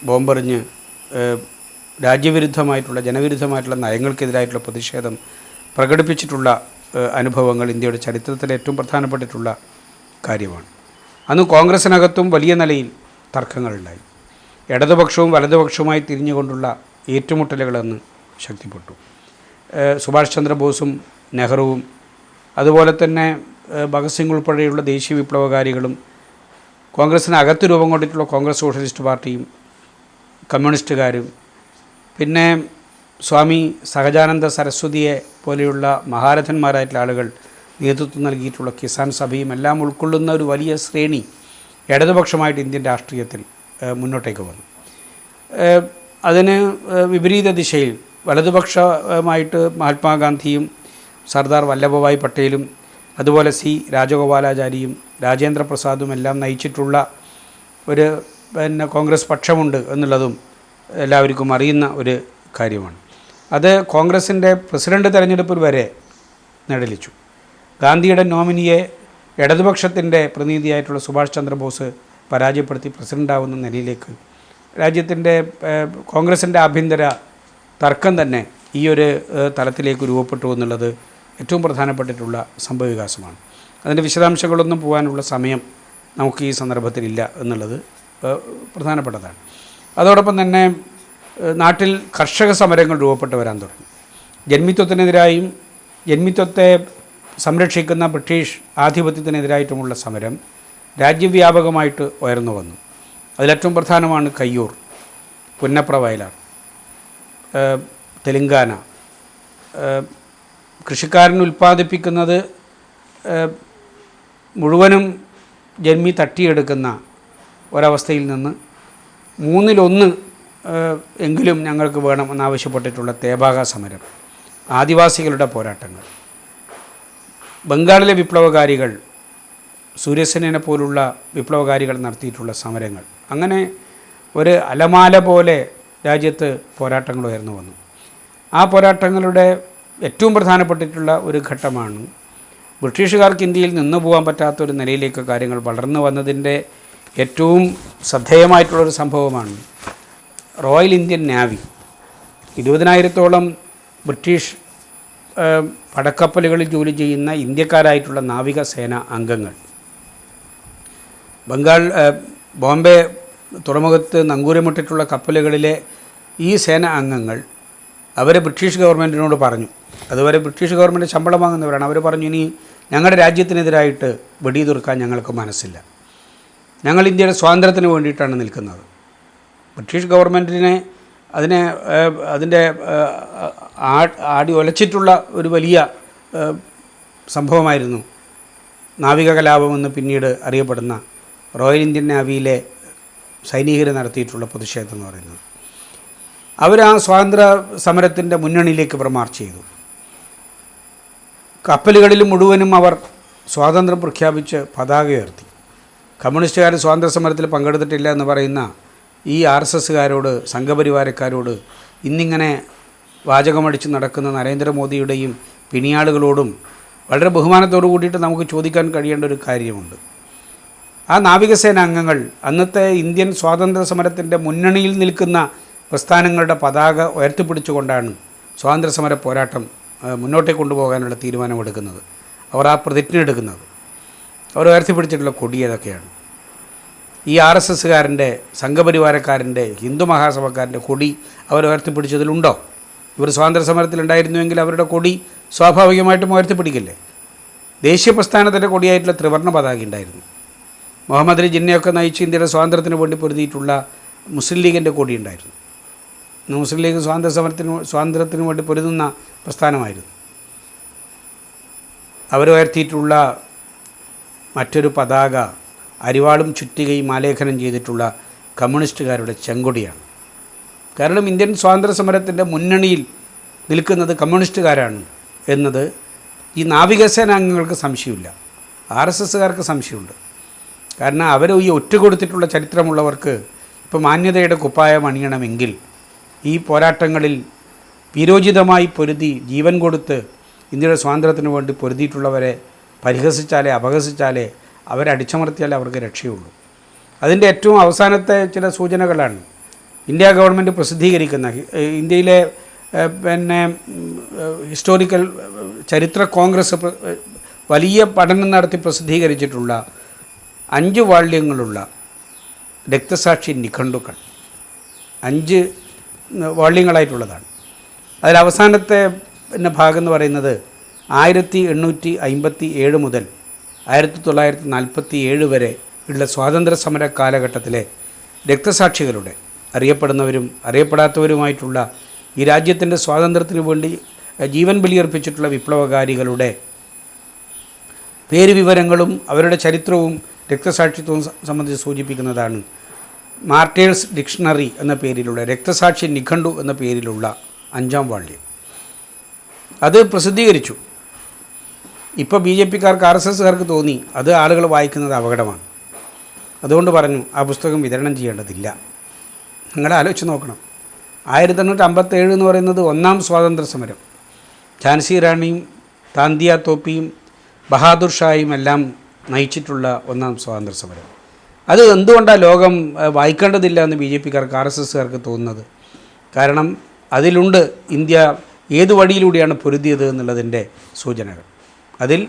ബോംബെറിഞ്ഞ് രാജ്യവിരുദ്ധമായിട്ടുള്ള ജനവിരുദ്ധമായിട്ടുള്ള നയങ്ങൾക്കെതിരായിട്ടുള്ള പ്രതിഷേധം പ്രകടിപ്പിച്ചിട്ടുള്ള അനുഭവങ്ങൾ ഇന്ത്യയുടെ ചരിത്രത്തിലെ ഏറ്റവും പ്രധാനപ്പെട്ടിട്ടുള്ള കാര്യമാണ്. അന്ന് കോൺഗ്രസിനകത്തും വലിയ നിലയിൽ തർക്കങ്ങളുണ്ടായി. ഇടതുപക്ഷവും വലതുപക്ഷവുമായി തിരിഞ്ഞുകൊണ്ടുള്ള ഏറ്റുമുട്ടലുകളെന്ന് ശക്തിപ്പെട്ടു. സുഭാഷ് ചന്ദ്രബോസും നെഹ്റുവും അതുപോലെ തന്നെ ഭഗത് സിംഗ് ഉൾപ്പെടെയുള്ള ദേശീയ വിപ്ലവകാരികളും കോൺഗ്രസിനകത്ത് രൂപം കൊണ്ടിട്ടുള്ള കോൺഗ്രസ് സോഷ്യലിസ്റ്റ് പാർട്ടിയും കമ്മ്യൂണിസ്റ്റുകാരും പിന്നെ സ്വാമി സഹജാനന്ദ സരസ്വതിയെ പോലെയുള്ള മഹാരഥന്മാരായിട്ടുള്ള ആളുകൾ നേതൃത്വം നൽകിയിട്ടുള്ള കിസാൻ സഭയും എല്ലാം ഉൾക്കൊള്ളുന്ന ഒരു വലിയ ശ്രേണി ഇടതുപക്ഷമായിട്ട് ഇന്ത്യൻ രാഷ്ട്രീയത്തിൽ മുന്നോട്ടേക്ക് വന്നു. അതിന് വിപരീത ദിശയിൽ വലതുപക്ഷമായിട്ട് മഹാത്മാഗാന്ധിയും സർദാർ വല്ലഭഭായ് പട്ടേലും അതുപോലെ സി രാജഗോപാലാചാരിയും രാജേന്ദ്ര പ്രസാദും എല്ലാം നയിച്ചിട്ടുള്ള ഒരു കോൺഗ്രസ് പക്ഷമുണ്ട് എന്നുള്ളതും എല്ലാവർക്കും അറിയുന്ന ഒരു കാര്യമാണ്. അത് കോൺഗ്രസിൻ്റെ പ്രസിഡന്റ് തെരഞ്ഞെടുപ്പിൽ വരെ നിഴലിച്ചു. ഗാന്ധിയുടെ നോമിനിയെ ഇടതുപക്ഷത്തിൻ്റെ പ്രതിനിധിയായിട്ടുള്ള സുഭാഷ് ചന്ദ്രബോസ് പരാജയപ്പെടുത്തി പ്രസിഡൻ്റാവുന്ന നിലയിലേക്ക് രാജ്യത്തിൻ്റെ കോൺഗ്രസിൻ്റെ ആഭ്യന്തര തർക്കം തന്നെ ഈ ഒരു തലത്തിലേക്ക് രൂപപ്പെട്ടു എന്നുള്ളത് ഏറ്റവും പ്രധാനപ്പെട്ടിട്ടുള്ള സംഭവവികാസമാണ്. അതിൻ്റെ വിശദാംശങ്ങളൊന്നും പോകാനുള്ള സമയം നമുക്ക് ഈ സന്ദർഭത്തിലില്ല എന്നുള്ളത് പ്രധാനപ്പെട്ടതാണ്. അതോടൊപ്പം തന്നെ നാട്ടിൽ കർഷക സമരങ്ങൾ രൂപപ്പെട്ട് വരാൻ തുടങ്ങി. ജന്മിത്വത്തിനെതിരായും ജന്മിത്വത്തെ സംരക്ഷിക്കുന്ന ബ്രിട്ടീഷ് ആധിപത്യത്തിനെതിരായിട്ടുമുള്ള സമരം രാജ്യവ്യാപകമായിട്ട് ഉയർന്നു വന്നു. അതിലേറ്റവും പ്രധാനമാണ് കയ്യൂർ, പുന്നപ്ര വയലാർ, തെലങ്കാന. കൃഷിക്കാരൻ ഉൽപ്പാദിപ്പിക്കുന്നത് മുഴുവനും ജന്മി തട്ടിയെടുക്കുന്ന ഒരവസ്ഥയിൽ നിന്ന് 1/3 എങ്കിലും ഞങ്ങൾക്ക് വേണം എന്നാവശ്യപ്പെട്ടിട്ടുള്ള തേബാഗ സമരം, ആദിവാസികളുടെ പോരാട്ടങ്ങൾ, ബംഗാളിലെ വിപ്ലവകാരികൾ, സൂര്യസേനനെ പോലുള്ള വിപ്ലവകാരികൾ നടത്തിയിട്ടുള്ള സമരങ്ങൾ, അങ്ങനെ ഒരു അലമാല പോലെ രാജ്യത്ത് പോരാട്ടങ്ങൾ ഉയർന്നു വന്നു. ആ പോരാട്ടങ്ങളുടെ ഏറ്റവും പ്രധാനപ്പെട്ടിട്ടുള്ള ഒരു ഘട്ടമാണ് ബ്രിട്ടീഷുകാർക്ക് ഇന്ത്യയിൽ നിന്നു പോകാൻ പറ്റാത്തൊരു നിലയിലേക്ക് കാര്യങ്ങൾ വളർന്നു വന്നതിൻ്റെ ഏറ്റവും ശ്രദ്ധേയമായിട്ടുള്ളൊരു സംഭവമാണ് റോയൽ ഇന്ത്യൻ നാവി. 20,000-ഓളം ബ്രിട്ടീഷ് പടക്കപ്പലുകളിൽ ജോലി ചെയ്യുന്ന ഇന്ത്യക്കാരായിട്ടുള്ള നാവികസേന അംഗങ്ങൾ ബോംബെ തുറമുഖത്ത് നങ്കൂരമിട്ടിട്ടുള്ള കപ്പലുകളിലെ ഈ സേന അംഗങ്ങൾ അവർ ബ്രിട്ടീഷ് ഗവൺമെൻറ്റിനോട് പറഞ്ഞു, അതുവരെ ബ്രിട്ടീഷ് ഗവൺമെൻറ് ശമ്പളം വാങ്ങുന്നവരാണ്, അവർ പറഞ്ഞു ഇനി ഞങ്ങളുടെ രാജ്യത്തിനെതിരായിട്ട് വെടിയുതിർക്കാൻ ഞങ്ങൾക്ക് മനസ്സില്ല, ഞങ്ങൾ ഇന്ത്യയുടെ സ്വാതന്ത്ര്യത്തിന് വേണ്ടിയിട്ടാണ് നിൽക്കുന്നത്. ബ്രിട്ടീഷ് ഗവൺമെൻറ്റിനെ അതിൻ്റെ ആടി ഒലച്ചിട്ടുള്ള ഒരു വലിയ സംഭവമായിരുന്നു നാവിക കലാപമെന്ന് പിന്നീട് അറിയപ്പെടുന്ന റോയൽ ഇന്ത്യൻ നാവിയിലെ സൈനികർ നടത്തിയിട്ടുള്ള പ്രതിഷേധം എന്ന് പറയുന്നത്. അവർ ആ സ്വാതന്ത്ര്യ സമരത്തിൻ്റെ മുന്നണിയിലേക്ക് മാർച്ച് ചെയ്തു. കപ്പലുകളിൽ മുഴുവനും അവർ സ്വാതന്ത്ര്യം പ്രഖ്യാപിച്ച് പതാക ഉയർത്തി. കമ്മ്യൂണിസ്റ്റുകാർ സ്വാതന്ത്ര്യ സമരത്തിൽ പങ്കെടുത്തിട്ടില്ല എന്ന് പറയുന്ന ഈ RSSകാരോട് സംഘപരിവാരക്കാരോട് ഇന്നിങ്ങനെ വാചകമടിച്ച് നടക്കുന്ന നരേന്ദ്രമോദിയുടെയും പിണിയാളുകളോടും വളരെ ബഹുമാനത്തോടു കൂടിയിട്ട് നമുക്ക് ചോദിക്കാൻ കഴിയേണ്ട ഒരു കാര്യമുണ്ട്. ആ നാവികസേന അംഗങ്ങൾ അന്നത്തെ ഇന്ത്യൻ സ്വാതന്ത്ര്യ സമരത്തിൻ്റെ മുന്നണിയിൽ നിൽക്കുന്ന പ്രസ്ഥാനങ്ങളുടെ പതാക ഉയർത്തിപ്പിടിച്ചുകൊണ്ടാണ് സ്വാതന്ത്ര്യ സമര പോരാട്ടം മുന്നോട്ടേക്ക് കൊണ്ടുപോകാനുള്ള തീരുമാനമെടുക്കുന്നത്. അവർ ആ പ്രതിജ്ഞ എടുക്കുന്നത്, അവർ ഉയർത്തിപ്പിടിച്ചിട്ടുള്ള കൊടി ഏതൊക്കെയാണ്? ഈ RSSകാരൻ്റെ സംഘപരിവാരക്കാരൻ്റെ ഹിന്ദു മഹാസഭക്കാരൻ്റെ കൊടി അവർ ഉയർത്തിപ്പിടിച്ചതിലുണ്ടോ? ഇവർ സ്വാതന്ത്ര്യ സമരത്തിലുണ്ടായിരുന്നുവെങ്കിൽ അവരുടെ കൊടി സ്വാഭാവികമായിട്ടും ഉയർത്തിപ്പിടിക്കില്ലേ? ദേശീയ പ്രസ്ഥാനത്തിൻ്റെ കൊടിയായിട്ടുള്ള ത്രിവർണ്ണ പതാക ഉണ്ടായിരുന്നു. മുഹമ്മദ് അലി ജിന്നയൊക്കെ നയിച്ച് ഇന്ത്യയുടെ സ്വാതന്ത്ര്യത്തിന് വേണ്ടി പൊരുതിയിട്ടുള്ള മുസ്ലിം ലീഗിൻ്റെ കൊടി ഉണ്ടായിരുന്നു. മുസ്ലിം ലീഗ് സ്വാതന്ത്ര്യത്തിന് വേണ്ടി പൊരുതുന്ന പ്രസ്ഥാനമായിരുന്നു. അവർ ഉയർത്തിയിട്ടുള്ള മറ്റൊരു പതാക അരിവാളും ചുറ്റികയും ആലേഖനം ചെയ്തിട്ടുള്ള കമ്മ്യൂണിസ്റ്റുകാരുടെ ചെങ്കൊടിയാണ്. കാരണം ഇന്ത്യൻ സ്വാതന്ത്ര്യ സമരത്തിൻ്റെ മുന്നണിയിൽ നിൽക്കുന്നത് കമ്മ്യൂണിസ്റ്റുകാരാണ് എന്നത് ഈ നാവികസേന അംഗങ്ങൾക്ക് സംശയമില്ല. RSSകാർക്ക് സംശയമുണ്ട്. കാരണം അവർ ഈ ഒറ്റ കൊടുത്തിട്ടുള്ള ചരിത്രമുള്ളവർക്ക് ഇപ്പോൾ മാന്യതയുടെ കുപ്പായം അണിയണമെങ്കിൽ ഈ പോരാട്ടങ്ങളിൽ വീരോചിതമായി പൊരുതി ജീവൻ കൊടുത്ത് ഇന്ത്യയുടെ സ്വാതന്ത്ര്യത്തിന് വേണ്ടി പൊരുതിയിട്ടുള്ളവരെ പരിഹസിച്ചാലേ അപഹസിച്ചാലേ അവരടിച്ചമർത്തിയാലേ അവർക്ക് രക്ഷയുള്ളൂ. അതിൻ്റെ ഏറ്റവും അവസാനത്തെ ചില സൂചനകളാണ് ഇന്ത്യ ഗവൺമെൻറ് പ്രസിദ്ധീകരിക്കുന്ന ഇന്ത്യയിലെ ഹിസ്റ്റോറിക്കൽ ചരിത്ര കോൺഗ്രസ് വലിയ പഠനം നടത്തി പ്രസിദ്ധീകരിച്ചിട്ടുള്ള 5 വാള്യങ്ങളുള്ള രക്തസാക്ഷി നിഘണ്ടുക്കൾ 5 വാള്യങ്ങളായിട്ടുള്ളതാണ്. അതിൽ അവസാനത്തെ ഭാഗം എന്ന് പറയുന്നത് 1857 മുതൽ 1947 വരെ ഉള്ള സ്വാതന്ത്ര്യ സമര കാലഘട്ടത്തിലെ രക്തസാക്ഷികളുടെ അറിയപ്പെടുന്നവരും അറിയപ്പെടാത്തവരുമായിട്ടുള്ള ഈ രാജ്യത്തിൻ്റെ സ്വാതന്ത്ര്യത്തിന് വേണ്ടി ജീവൻ ബലിയർപ്പിച്ചിട്ടുള്ള വിപ്ലവകാരികളുടെ പേര് വിവരങ്ങളും അവരുടെ ചരിത്രവും രക്തസാക്ഷിത്വവും സംബന്ധിച്ച് സൂചിപ്പിക്കുന്നതാണ് മാർട്ടേഴ്സ് ഡിക്ഷണറി എന്ന പേരിലുള്ള രക്തസാക്ഷി നിഘണ്ടു എന്ന പേരിലുള്ള 5ാം വാള്യം. അത് പ്രസിദ്ധീകരിച്ചു. ഇപ്പോൾ BJPക്കാർക്ക് RSSകാർക്ക് തോന്നി അത് ആളുകൾ വായിക്കുന്നത് അപകടമാണ്. അതുകൊണ്ട് പറഞ്ഞു ആ പുസ്തകം വിതരണം ചെയ്യേണ്ടതില്ല. നിങ്ങൾ ആലോചിച്ച് നോക്കണം, 1857 എന്ന് പറയുന്നത് 1ാം സ്വാതന്ത്ര്യ സമരം. ഝാൻസി റാണിയും താന്തിയ തോപ്പിയും ബഹാദൂർ ഷായും എല്ലാം നയിച്ചിട്ടുള്ള 1ാം സ്വാതന്ത്ര്യ സമരം. അത് എന്തുകൊണ്ടാണ് ലോകം വായിക്കേണ്ടതില്ല എന്ന് BJPക്കാർക്ക് RSSകാർക്ക് തോന്നുന്നത്? കാരണം അതിലുണ്ട് ഇന്ത്യ ഏത് വഴിയിലൂടെയാണ് പൊരുതിയത് എന്നുള്ളതിൻ്റെ സൂചനകൾ. അതിൽ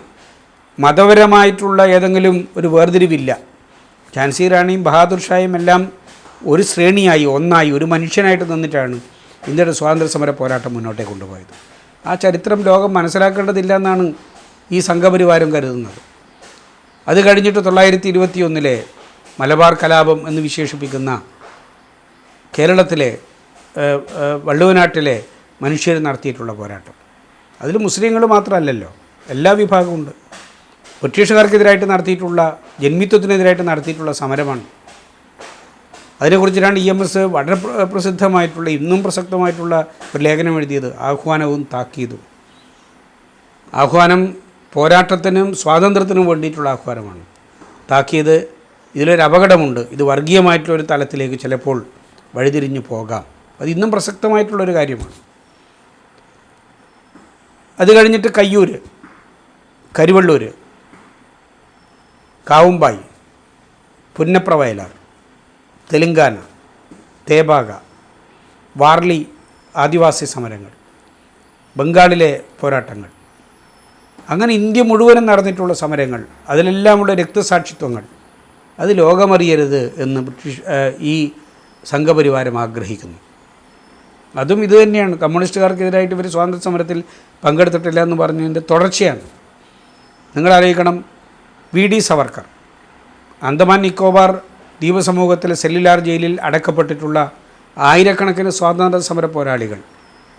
മതപരമായിട്ടുള്ള ഏതെങ്കിലും ഒരു വേർതിരിവില്ല. ഝാൻസി റാണിയും ബഹാദൂർ ഷായും എല്ലാം ഒരു ശ്രേണിയായി ഒന്നായി ഒരു മനുഷ്യനായിട്ട് നിന്നിട്ടാണ് ഇന്ത്യയുടെ സ്വാതന്ത്ര്യ സമര പോരാട്ടം മുന്നോട്ടേക്ക് കൊണ്ടുപോയത്. ആ ചരിത്രം ലോകം മനസ്സിലാക്കേണ്ടതില്ല എന്നാണ് ഈ സംഘപരിവാരം കരുതുന്നത്. അത് കഴിഞ്ഞിട്ട് 1921 മലബാർ കലാപം എന്ന് വിശേഷിപ്പിക്കുന്ന കേരളത്തിലെ വള്ളുവനാട്ടിലെ മനുഷ്യർ നടത്തിയിട്ടുള്ള പോരാട്ടം, അതിൽ മുസ്ലിങ്ങൾ മാത്രമല്ലല്ലോ, എല്ലാ വിഭാഗമുണ്ട്. ബ്രിട്ടീഷുകാർക്കെതിരായിട്ട് നടത്തിയിട്ടുള്ള ജന്മിത്വത്തിനെതിരായിട്ട് നടത്തിയിട്ടുള്ള സമരമാണ്. അതിനെക്കുറിച്ചിട്ടാണ് EMS വളരെ പ്രസിദ്ധമായിട്ടുള്ള ഇന്നും പ്രസക്തമായിട്ടുള്ള ഒരു ലേഖനം എഴുതിയത്, ആഹ്വാനവും താക്കീതും. ആഹ്വാനം പോരാട്ടത്തിനും സ്വാതന്ത്ര്യത്തിനും വേണ്ടിയിട്ടുള്ള ആഹ്വാനമാണ്. താക്കീത് ഇതിലൊരു അപകടമുണ്ട്, ഇത് വർഗീയമായിട്ടുള്ളൊരു തലത്തിലേക്ക് ചിലപ്പോൾ വഴിതിരിഞ്ഞു പോകാം. അത് ഇന്നും പ്രസക്തമായിട്ടുള്ളൊരു കാര്യമാണ്. അത് കഴിഞ്ഞിട്ട് കയ്യൂർ, കരുവള്ളൂർ, കാവുമ്പായി, പുന്നപ്ര വയലാർ, തെലുങ്കാന, തേബാഗ, വാർലി ആദിവാസി സമരങ്ങൾ, ബംഗാളിലെ പോരാട്ടങ്ങൾ, അങ്ങനെ ഇന്ത്യ മുഴുവനും നടന്നിട്ടുള്ള സമരങ്ങൾ, അതിലെല്ലാമുള്ള രക്തസാക്ഷിത്വങ്ങൾ, അത് ലോകമറിയരുത് എന്ന് ഈ സംഘപരിവാരം ആഗ്രഹിക്കുന്നു. അതും ഇതുതന്നെയാണ്. കമ്മ്യൂണിസ്റ്റുകാർക്കെതിരായിട്ട് ഇവർ സ്വാതന്ത്ര്യ സമരത്തിൽ പങ്കെടുത്തിട്ടില്ല എന്ന് പറഞ്ഞതിൻ്റെ തുടർച്ചയാണ്. നിങ്ങളറിയിക്കണം, VD സവർക്കർ അന്തമാൻ നിക്കോബാർ ദ്വീപ് സമൂഹത്തിലെ സെല്ലുലാർ ജയിലിൽ അടക്കപ്പെട്ടിട്ടുള്ള ആയിരക്കണക്കിന് സ്വാതന്ത്ര്യ സമര പോരാളികൾ,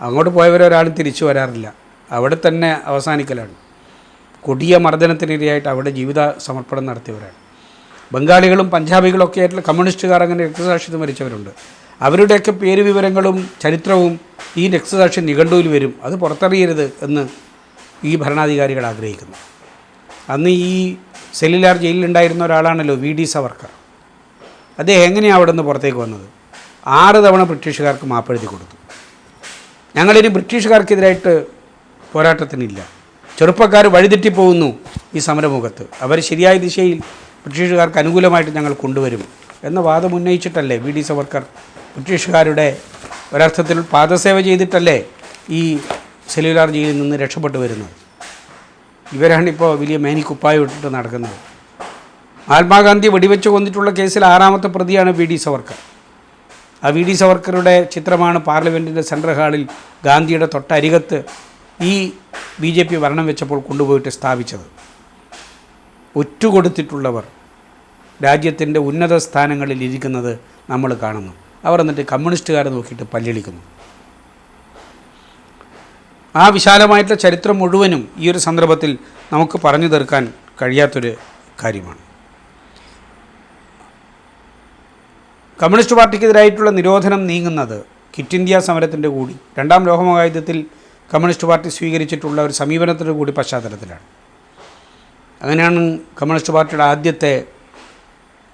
അങ്ങോട്ട് പോയവരൊരാളും തിരിച്ചു വരാറില്ല, അവിടെ തന്നെ അവസാനിക്കലാണ്. കൊടിയ മർദ്ദനത്തിനിരയായിട്ട് അവിടെ ജീവിത സമർപ്പണം നടത്തിയവരാണ്. ബംഗാളികളും പഞ്ചാബികളൊക്കെ ആയിട്ടുള്ള കമ്മ്യൂണിസ്റ്റുകാർ അങ്ങനെ രക്തസാക്ഷിത്വം മരിച്ചവരുണ്ട്. അവരുടെയൊക്കെ പേര് വിവരങ്ങളും ചരിത്രവും ഈ രക്തസാക്ഷി നിഘണ്ടുവിൽ വരും. അത് പുറത്തറിയരുത് എന്ന് ഈ ഭരണാധികാരികൾ ആഗ്രഹിക്കുന്നു. അന്ന് ഈ സെല്ലുലാർ ജയിലിലുണ്ടായിരുന്ന ഒരാളാണല്ലോ VD സവർക്കർ. അദ്ദേഹം എങ്ങനെയാണ് അവിടെ നിന്ന് പുറത്തേക്ക് വന്നത്? 6 തവണ ബ്രിട്ടീഷുകാർക്ക് മാപ്പെഴുതി കൊടുത്തു. ഞങ്ങളിനി ബ്രിട്ടീഷുകാർക്കെതിരായിട്ട് പോരാട്ടത്തിനില്ല, ചെറുപ്പക്കാർ വഴിതെറ്റിപ്പോകുന്നു ഈ സമരമുഖത്ത്, അവർ ശരിയായ ദിശയിൽ ബ്രിട്ടീഷുകാർക്ക് അനുകൂലമായിട്ട് ഞങ്ങൾ കൊണ്ടുവരും എന്ന വാദം ഉന്നയിച്ചിട്ടല്ലേ VD സവർക്കർ ബ്രിട്ടീഷുകാരുടെ ഒരർത്ഥത്തിൽ പാദസേവ ചെയ്തിട്ടല്ലേ ഈ സെല്ലുലാർ ജയിലിൽ നിന്ന് രക്ഷപ്പെട്ടു വരുന്നത്. ഇവരാണിപ്പോൾ വലിയ മേനിക്കുപ്പായം ഇട്ടിട്ട് നടക്കുന്നത്. മഹാത്മാഗാന്ധി വെടിവെച്ച് കൊന്നിട്ടുള്ള കേസിൽ 6ാമത്തെ പ്രതിയാണ് VD സവർക്കർ. ആ VD സവർക്കറുടെ ചിത്രമാണ് പാർലമെൻറ്റിൻ്റെ സെൻട്രൽ ഹാളിൽ ഗാന്ധിയുടെ തൊട്ടരികത്ത് ഈ BJP ഭരണം വെച്ചപ്പോൾ കൊണ്ടുപോയിട്ട് സ്ഥാപിച്ചത്. ഒറ്റുകൊടുത്തിട്ടുള്ളവർ രാജ്യത്തിൻ്റെ ഉന്നത സ്ഥാനങ്ങളിൽ ഇരിക്കുന്നത് നമ്മൾ കാണുന്നു. അവർ എന്നിട്ട് കമ്മ്യൂണിസ്റ്റുകാരെ നോക്കിയിട്ട് പല്ലിളിക്കുന്നു. ആ വിശാലമായിട്ടുള്ള ചരിത്രം മുഴുവനും ഈ ഒരു സന്ദർഭത്തിൽ നമുക്ക് പറഞ്ഞു തീർക്കാൻ കഴിയാത്തൊരു കാര്യമാണ്. കമ്മ്യൂണിസ്റ്റ് പാർട്ടിക്കെതിരായിട്ടുള്ള നിരോധനം നീങ്ങുന്നത് ക്വിറ്റ് ഇന്ത്യ സമരത്തിൻ്റെ കൂടി 2ാം ലോകമഹായുദ്ധത്തിൽ കമ്മ്യൂണിസ്റ്റ് പാർട്ടി സ്വീകരിച്ചിട്ടുള്ള ഒരു സമീപനത്തിൻ്റെ കൂടി പശ്ചാത്തലത്തിലാണ്. അങ്ങനെയാണ് കമ്മ്യൂണിസ്റ്റ് പാർട്ടിയുടെ ആദ്യത്തെ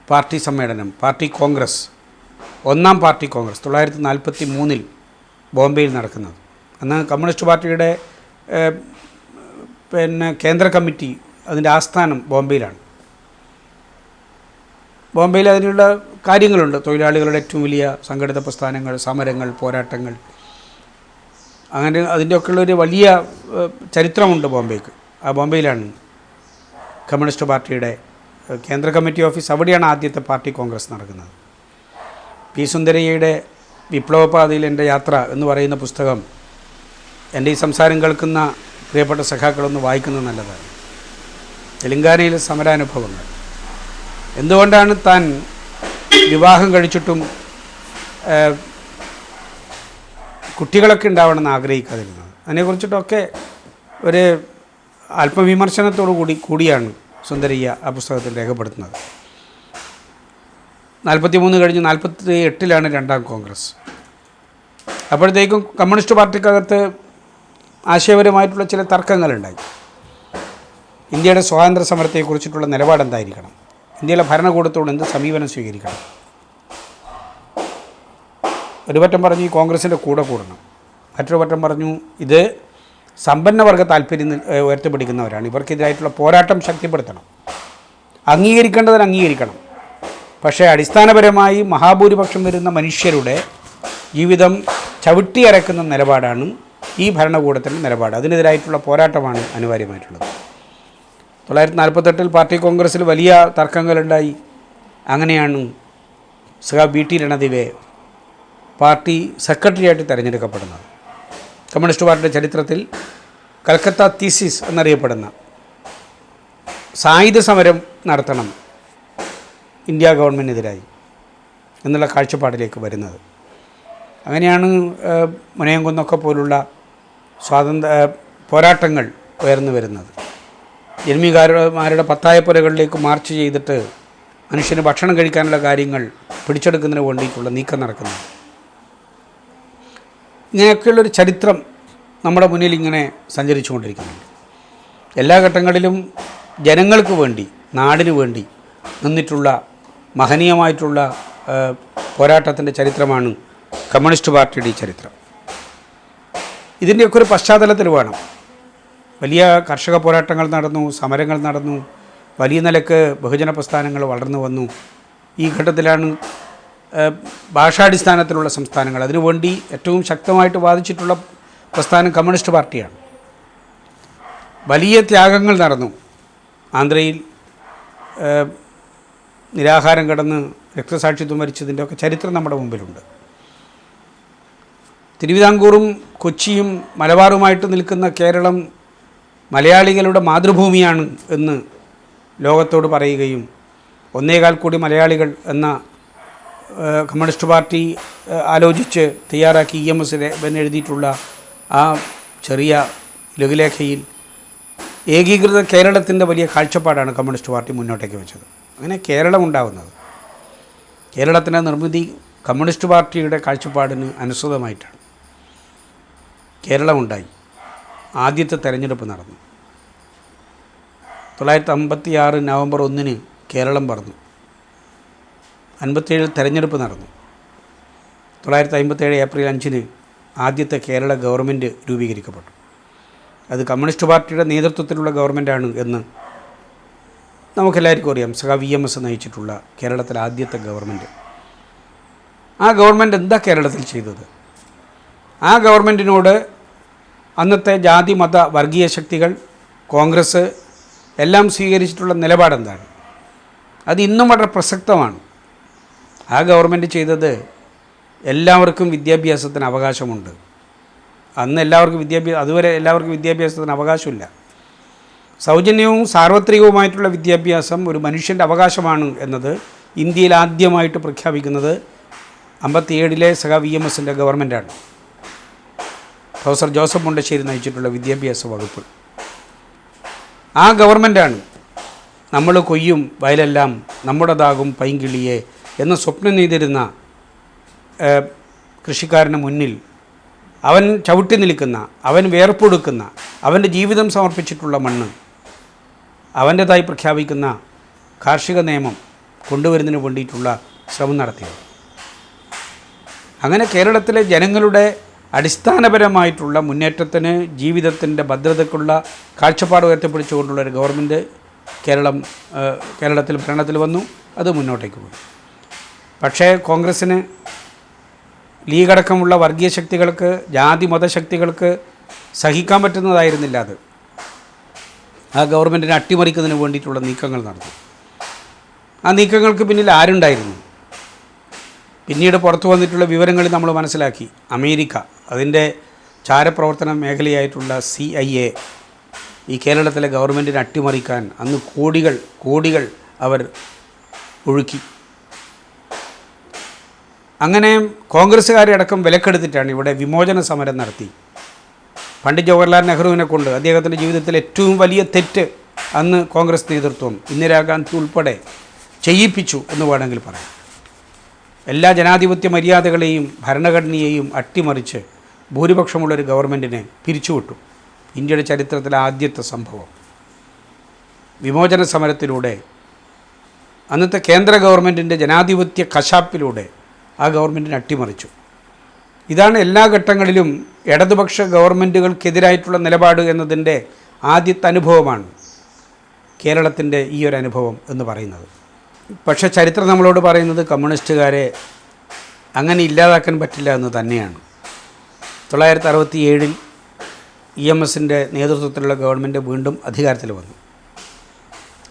പാർട്ടി സമ്മേളനം, പാർട്ടി കോൺഗ്രസ്, ഒന്നാം പാർട്ടി കോൺഗ്രസ് 1943 ബോംബെയിൽ നടക്കുന്നത്. അന്ന് കമ്മ്യൂണിസ്റ്റ് പാർട്ടിയുടെ കേന്ദ്ര കമ്മിറ്റി, അതിൻ്റെ ആസ്ഥാനം ബോംബെയിലാണ്. ബോംബെയിൽ അതിനുള്ള കാര്യങ്ങളുണ്ട്. തൊഴിലാളികളുടെ ഏറ്റവും വലിയ സംഘടിത പ്രസ്ഥാനങ്ങൾ, സമരങ്ങൾ, പോരാട്ടങ്ങൾ, അങ്ങനെ അതിൻ്റെയൊക്കെയുള്ളൊരു വലിയ ചരിത്രമുണ്ട് ബോംബെക്ക്. ആ ബോംബെയിലാണ് കമ്മ്യൂണിസ്റ്റ് പാർട്ടിയുടെ കേന്ദ്ര കമ്മിറ്റി ഓഫീസ്. അവിടെയാണ് ആദ്യത്തെ പാർട്ടി കോൺഗ്രസ് നടക്കുന്നത്. പി സുന്ദരയ്യയുടെ വിപ്ലവപാതയിൽ എൻ്റെ യാത്ര എന്ന് പറയുന്ന പുസ്തകം എൻ്റെ ഈ സംസാരം കേൾക്കുന്ന പ്രിയപ്പെട്ട സഖാക്കളൊന്ന് വായിക്കുന്നത് നല്ലതാണ്. തെലങ്കാനയിലെ സമരാനുഭവങ്ങൾ, എന്തുകൊണ്ടാണ് താൻ വിവാഹം കഴിച്ചിട്ടും കുട്ടികളൊക്കെ ഉണ്ടാവണമെന്ന് ആഗ്രഹിക്കാതിരുന്നത്, അതിനെക്കുറിച്ചിട്ടൊക്കെ ഒരു ആത്മവിമർശനത്തോടു കൂടിയാണ് സുന്ദരയ്യ ആ പുസ്തകത്തിൽ രേഖപ്പെടുത്തുന്നത്. 43 കഴിഞ്ഞ് 48 രണ്ടാം കോൺഗ്രസ്. അപ്പോഴത്തേക്കും കമ്മ്യൂണിസ്റ്റ് പാർട്ടിക്കകത്ത് ആശയപരമായിട്ടുള്ള ചില തർക്കങ്ങളുണ്ടായി. ഇന്ത്യയുടെ സ്വാതന്ത്ര്യ സമരത്തെക്കുറിച്ചിട്ടുള്ള നിലപാടെന്തായിരിക്കണം, ഇന്ത്യയിലെ ഭരണകൂടത്തോട് എന്ത് സമീപനം സ്വീകരിക്കണം. ഒരു പറ്റം പറഞ്ഞു ഈ കോൺഗ്രസിൻ്റെ കൂടെ കൂടണം, മറ്റൊരു പറ്റം പറഞ്ഞു ഇത് സമ്പന്നവർഗ താല്പര്യം ഉയർത്തിപ്പിടിക്കുന്നവരാണ്, ഇവർക്കെതിരായിട്ടുള്ള പോരാട്ടം ശക്തിപ്പെടുത്തണം, അംഗീകരിക്കേണ്ടതിന് അംഗീകരിക്കണം. പക്ഷേ അടിസ്ഥാനപരമായി മഹാഭൂരിപക്ഷം വരുന്ന മനുഷ്യരുടെ ജീവിതം ചവിട്ടിയരക്കുന്ന നിലപാടാണ് ഈ ഭരണകൂടത്തിൻ്റെ നിലപാട്. അതിനെതിരായിട്ടുള്ള പോരാട്ടമാണ് അനിവാര്യമായിട്ടുള്ളത്. 1948 പാർട്ടി കോൺഗ്രസ്സിൽ വലിയ തർക്കങ്ങളുണ്ടായി. അങ്ങനെയാണ് BT രണദിവെ പാർട്ടി സെക്രട്ടറിയായിട്ട് തിരഞ്ഞെടുക്കപ്പെടുന്നത്. കമ്മ്യൂണിസ്റ്റ് പാർട്ടിയുടെ ചരിത്രത്തിൽ കൽക്കത്ത തീസിസ് എന്നറിയപ്പെടുന്ന സായുധ സമരം നടത്തണം ഇന്ത്യ ഗവൺമെൻറ്റിനെതിരായി എന്നുള്ള കാഴ്ചപ്പാടിലേക്ക് വരുന്നത്. അങ്ങനെയാണ് മുനയംകുന്നൊക്കെ പോലുള്ള പോരാട്ടങ്ങൾ ഉയർന്നു വരുന്നത്. ജന്മിമാരുടെ പത്തായപ്പുരകളിലേക്ക് മാർച്ച് ചെയ്തിട്ട് മനുഷ്യന് ഭക്ഷണം കഴിക്കാനുള്ള കാര്യങ്ങൾ പിടിച്ചെടുക്കുന്നതിന് വേണ്ടിയിട്ടുള്ള നീക്കം നടക്കുന്നത്. ഇങ്ങനെയൊക്കെയുള്ളൊരു ചരിത്രം നമ്മുടെ മുന്നിൽ ഇങ്ങനെ സഞ്ചരിച്ചു കൊണ്ടിരിക്കുന്നുണ്ട്. എല്ലാ ഘട്ടങ്ങളിലും ജനങ്ങൾക്ക് വേണ്ടി, നാടിനു വേണ്ടി നിന്നിട്ടുള്ള മഹനീയമായിട്ടുള്ള പോരാട്ടത്തിൻ്റെ ചരിത്രമാണ് കമ്മ്യൂണിസ്റ്റ് പാർട്ടിയുടെ ഈ ചരിത്രം. ഇതിൻ്റെയൊക്കെ ഒരു പശ്ചാത്തലത്തിൽ വേണം. വലിയ കർഷക പോരാട്ടങ്ങൾ നടന്നു, സമരങ്ങൾ നടന്നു, വലിയ നിലക്ക് ബഹുജന പ്രസ്ഥാനങ്ങൾ വളർന്നു വന്നു. ഈ ഘട്ടത്തിലാണ് ഭാഷാടിസ്ഥാനത്തിലുള്ള സംസ്ഥാനങ്ങൾ, അതിനുവേണ്ടി ഏറ്റവും ശക്തമായിട്ട് വാദിച്ചിട്ടുള്ള പ്രസ്ഥാനം കമ്മ്യൂണിസ്റ്റ് പാർട്ടിയാണ്. വലിയ ത്യാഗങ്ങൾ നടന്നു. ആന്ധ്രയിൽ നിരാഹാരം കിടന്ന് രക്തസാക്ഷിത്വം വരിച്ചതിൻ്റെ ഒക്കെ ചരിത്രം നമ്മുടെ മുമ്പിലുണ്ട്. തിരുവിതാംകൂറും കൊച്ചിയും മലബാറുമായിട്ട് നിൽക്കുന്ന കേരളം മലയാളികളുടെ മാതൃഭൂമിയാണ് എന്ന് ലോകത്തോട് പറയുകയും 1.25 കോടി മലയാളികൾ എന്ന കമ്മ്യൂണിസ്റ്റ് പാർട്ടി ആലോചിച്ച് തയ്യാറാക്കി EMS എഴുതിയിട്ടുള്ള ആ ചെറിയ ലഘുലേഖയിൽ ഏകീകൃത കേരളത്തിൻ്റെ വലിയ കാഴ്ചപ്പാടാണ് കമ്മ്യൂണിസ്റ്റ് പാർട്ടി മുന്നോട്ടേക്ക് വെച്ചത്. അങ്ങനെ കേരളം ഉണ്ടാകുന്നത്, കേരളത്തിൻ്റെ നിർമ്മിതി കമ്മ്യൂണിസ്റ്റ് പാർട്ടിയുടെ കാഴ്ചപ്പാടിന് അനുസൃതമായിട്ടാണ്. കേരളമുണ്ടായി. ആദ്യത്തെ തെരഞ്ഞെടുപ്പ് നടന്നു. 1956 നവംബർ 1 കേരളം പറഞ്ഞു. 57 തെരഞ്ഞെടുപ്പ് നടന്നു. 1957 ഏപ്രിൽ 5 ആദ്യത്തെ കേരള ഗവൺമെൻറ് രൂപീകരിക്കപ്പെട്ടു. അത് കമ്മ്യൂണിസ്റ്റ് പാർട്ടിയുടെ നേതൃത്വത്തിലുള്ള ഗവൺമെൻറ്റാണ് എന്ന് നമുക്കെല്ലാവർക്കും അറിയാം. EMS നയിച്ചിട്ടുള്ള കേരളത്തിലെ ആദ്യത്തെ ഗവൺമെൻറ്. ആ ഗവൺമെൻറ് എന്താ കേരളത്തിൽ ചെയ്തത്? ആ ഗവൺമെൻറ്റിനോട് അന്നത്തെ ജാതി മത വർഗീയ ശക്തികൾ, കോൺഗ്രസ് എല്ലാം സ്വീകരിച്ചിട്ടുള്ള നിലപാടെന്താണ്? അത് ഇന്നും വളരെ പ്രസക്തമാണ്. ആ ഗവൺമെൻറ് ചെയ്തത് എല്ലാവർക്കും വിദ്യാഭ്യാസത്തിന് അവകാശമുണ്ട്. അന്ന് എല്ലാവർക്കും അതുവരെ എല്ലാവർക്കും വിദ്യാഭ്യാസത്തിന് അവകാശമില്ല. സൗജന്യവും സാർവത്രികവുമായിട്ടുള്ള വിദ്യാഭ്യാസം ഒരു മനുഷ്യൻ്റെ അവകാശമാണ് എന്നത് ഇന്ത്യയിൽ ആദ്യമായിട്ട് പ്രഖ്യാപിക്കുന്നത് 57 EMS ഗവൺമെൻറ്റാണ്. പ്രൊഫസർ ജോസഫ് മുണ്ടശ്ശേരി നയിച്ചിട്ടുള്ള വിദ്യാഭ്യാസ വകുപ്പ്. ആ ഗവൺമെൻറ്റാണ് നമ്മൾ കൊയ്യും വയലെല്ലാം നമ്മുടേതാകും പൈങ്കിളിയെ എന്ന സ്വപ്നം നെയ്തിരുന്ന കൃഷിക്കാരന് മുന്നിൽ അവൻ ചവിട്ടി നിൽക്കുന്ന, അവൻ വേർപ്പൊടുക്കുന്ന, അവൻ്റെ ജീവിതം സമർപ്പിച്ചിട്ടുള്ള മണ്ണ്, അവൻ്റേതായി പ്രഖ്യാപിക്കുന്ന കാർഷിക നിയമം കൊണ്ടുവരുന്നതിന് വേണ്ടിയിട്ടുള്ള ശ്രമം നടത്തിയത്. അങ്ങനെ കേരളത്തിലെ ജനങ്ങളുടെ അടിസ്ഥാനപരമായിട്ടുള്ള മുന്നേറ്റത്തിന്, ജീവിതത്തിൻ്റെ ഭദ്രതയ്ക്കുള്ള കാഴ്ചപ്പാട് ഉയർത്തിപ്പിടിച്ചുകൊണ്ടുള്ള ഒരു ഗവൺമെൻറ് കേരളത്തിൽ ഭരണത്തിൽ വന്നു. അത് മുന്നോട്ടേക്ക് പോയി. പക്ഷേ കോൺഗ്രസ്സിന്, ലീഗടക്കമുള്ള വർഗീയ ശക്തികൾക്ക്, ജാതി മതശക്തികൾക്ക് സഹിക്കാൻ പറ്റുന്നതായിരുന്നില്ല അത്. ആ ഗവൺമെൻറ്റിനെ അട്ടിമറിക്കുന്നതിന് വേണ്ടിയിട്ടുള്ള നീക്കങ്ങൾ നടന്നു. ആ നീക്കങ്ങൾക്ക് പിന്നിൽ ആരുണ്ടായിരുന്നു? പിന്നീട് പുറത്തു വന്നിട്ടുള്ള വിവരങ്ങളിൽ നമ്മൾ മനസ്സിലാക്കി. അമേരിക്ക, അതിൻ്റെ ചാരപ്രവർത്തന മേഖലയായിട്ടുള്ള CIA ഈ കേരളത്തിലെ ഗവൺമെൻറ്റിനെ അട്ടിമറിക്കാൻ അന്ന് കോടികൾ അവർ ഒഴുക്കി. അങ്ങനെ കോൺഗ്രസ്സുകാരെ അടക്കം വിലക്കെടുത്തിട്ടാണ് ഇവിടെ വിമോചന സമരം നടത്തി. പണ്ഡിറ്റ് ജവഹർലാൽ നെഹ്റുവിനെ കൊണ്ട് അദ്ദേഹത്തിൻ്റെ ജീവിതത്തിലെ ഏറ്റവും വലിയ തെറ്റ് അന്ന് കോൺഗ്രസ് നേതൃത്വം, ഇന്ദിരാഗാന്ധി ഉൾപ്പെടെ ചെയ്യിപ്പിച്ചു എന്ന് വേണമെങ്കിൽ പറയാം. എല്ലാ ജനാധിപത്യ മര്യാദകളെയും ഭരണഘടനയെയും അട്ടിമറിച്ച് ഭൂരിപക്ഷമുള്ളൊരു ഗവൺമെൻറ്റിനെ പിരിച്ചുവിട്ടു. ഇന്ത്യയുടെ ചരിത്രത്തിലെ ആദ്യത്തെ സംഭവം. വിമോചന സമരത്തിലൂടെ, അന്നത്തെ കേന്ദ്ര ഗവൺമെൻറ്റിൻ്റെ ജനാധിപത്യ കശാപ്പിലൂടെ ആ ഗവൺമെൻറ്റിനെ അട്ടിമറിച്ചു. ഇതാണ് എല്ലാ ഘട്ടങ്ങളിലും ഇടതുപക്ഷ ഗവൺമെൻറ്റുകൾക്കെതിരായിട്ടുള്ള നിലപാട് എന്നതിൻ്റെ ആദ്യത്തെ അനുഭവമാണ് കേരളത്തിൻ്റെ ഈ ഒരു അനുഭവം എന്ന് പറയുന്നത്. പക്ഷേ ചരിത്രം നമ്മളോട് പറയുന്നത് കമ്മ്യൂണിസ്റ്റുകാരെ അങ്ങനെ ഇല്ലാതാക്കാൻ പറ്റില്ല എന്ന് തന്നെയാണ്. 1967 EMSൻ്റെ നേതൃത്വത്തിലുള്ള ഗവൺമെൻറ് വീണ്ടും അധികാരത്തിൽ വന്നു.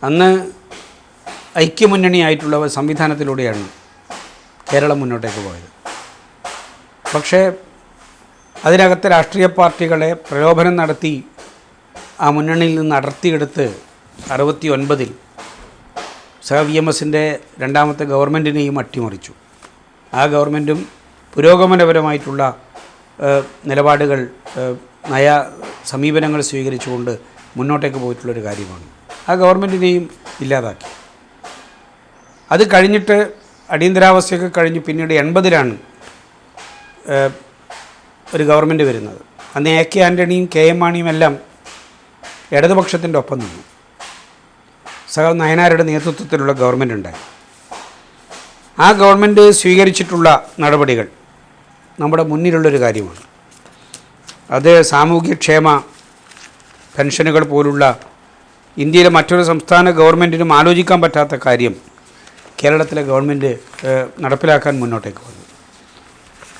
അന്ന് ഐക്യമുന്നണിയായിട്ടുള്ള സംവിധാനത്തിലൂടെയാണ് കേരളം മുന്നോട്ടേക്ക് പോയത്. പക്ഷേ അതിനകത്തെ രാഷ്ട്രീയ പാർട്ടികളെ പ്രലോഭനം നടത്തി ആ മുന്നണിയിൽ നിന്ന് അടർത്തിയെടുത്ത് 69 EMSൻ്റെ രണ്ടാമത്തെ ഗവൺമെൻറ്റിനെയും അട്ടിമറിച്ചു. ആ ഗവൺമെൻറ്റും പുരോഗമനപരമായിട്ടുള്ള നിലപാടുകൾ, നയ സമീപനങ്ങൾ സ്വീകരിച്ചുകൊണ്ട് മുന്നോട്ടേക്ക് പോയിട്ടുള്ളൊരു കാര്യമാണ്. ആ ഗവൺമെൻറ്റിനെയും ഇല്ലാതാക്കി. അത് കഴിഞ്ഞിട്ട് അടിയന്തരാവസ്ഥയൊക്കെ കഴിഞ്ഞ് പിന്നീട് 80-ലാണ് ഒരു ഗവൺമെൻറ് വരുന്നത്. അന്ന് AK ആൻ്റണിയും KM മാണിയും എല്ലാം ഇടതുപക്ഷത്തിൻ്റെ ഒപ്പം നിന്നു. നയനാരുടെ നേതൃത്വത്തിലുള്ള ഗവൺമെൻറ് ഉണ്ടായി. ആ ഗവൺമെൻറ് സ്വീകരിച്ചിട്ടുള്ള നടപടികൾ നമ്മുടെ മുന്നിലുള്ളൊരു കാര്യമാണ്. അത് സാമൂഹ്യക്ഷേമ പെൻഷനുകൾ പോലുള്ള ഇന്ത്യയിലെ മറ്റൊരു സംസ്ഥാന ഗവൺമെൻറ്റിനും ആലോചിക്കാൻ പറ്റാത്ത കാര്യം കേരളത്തിലെ ഗവൺമെൻറ് നടപ്പിലാക്കാൻ മുന്നോട്ടേക്ക് വന്നു.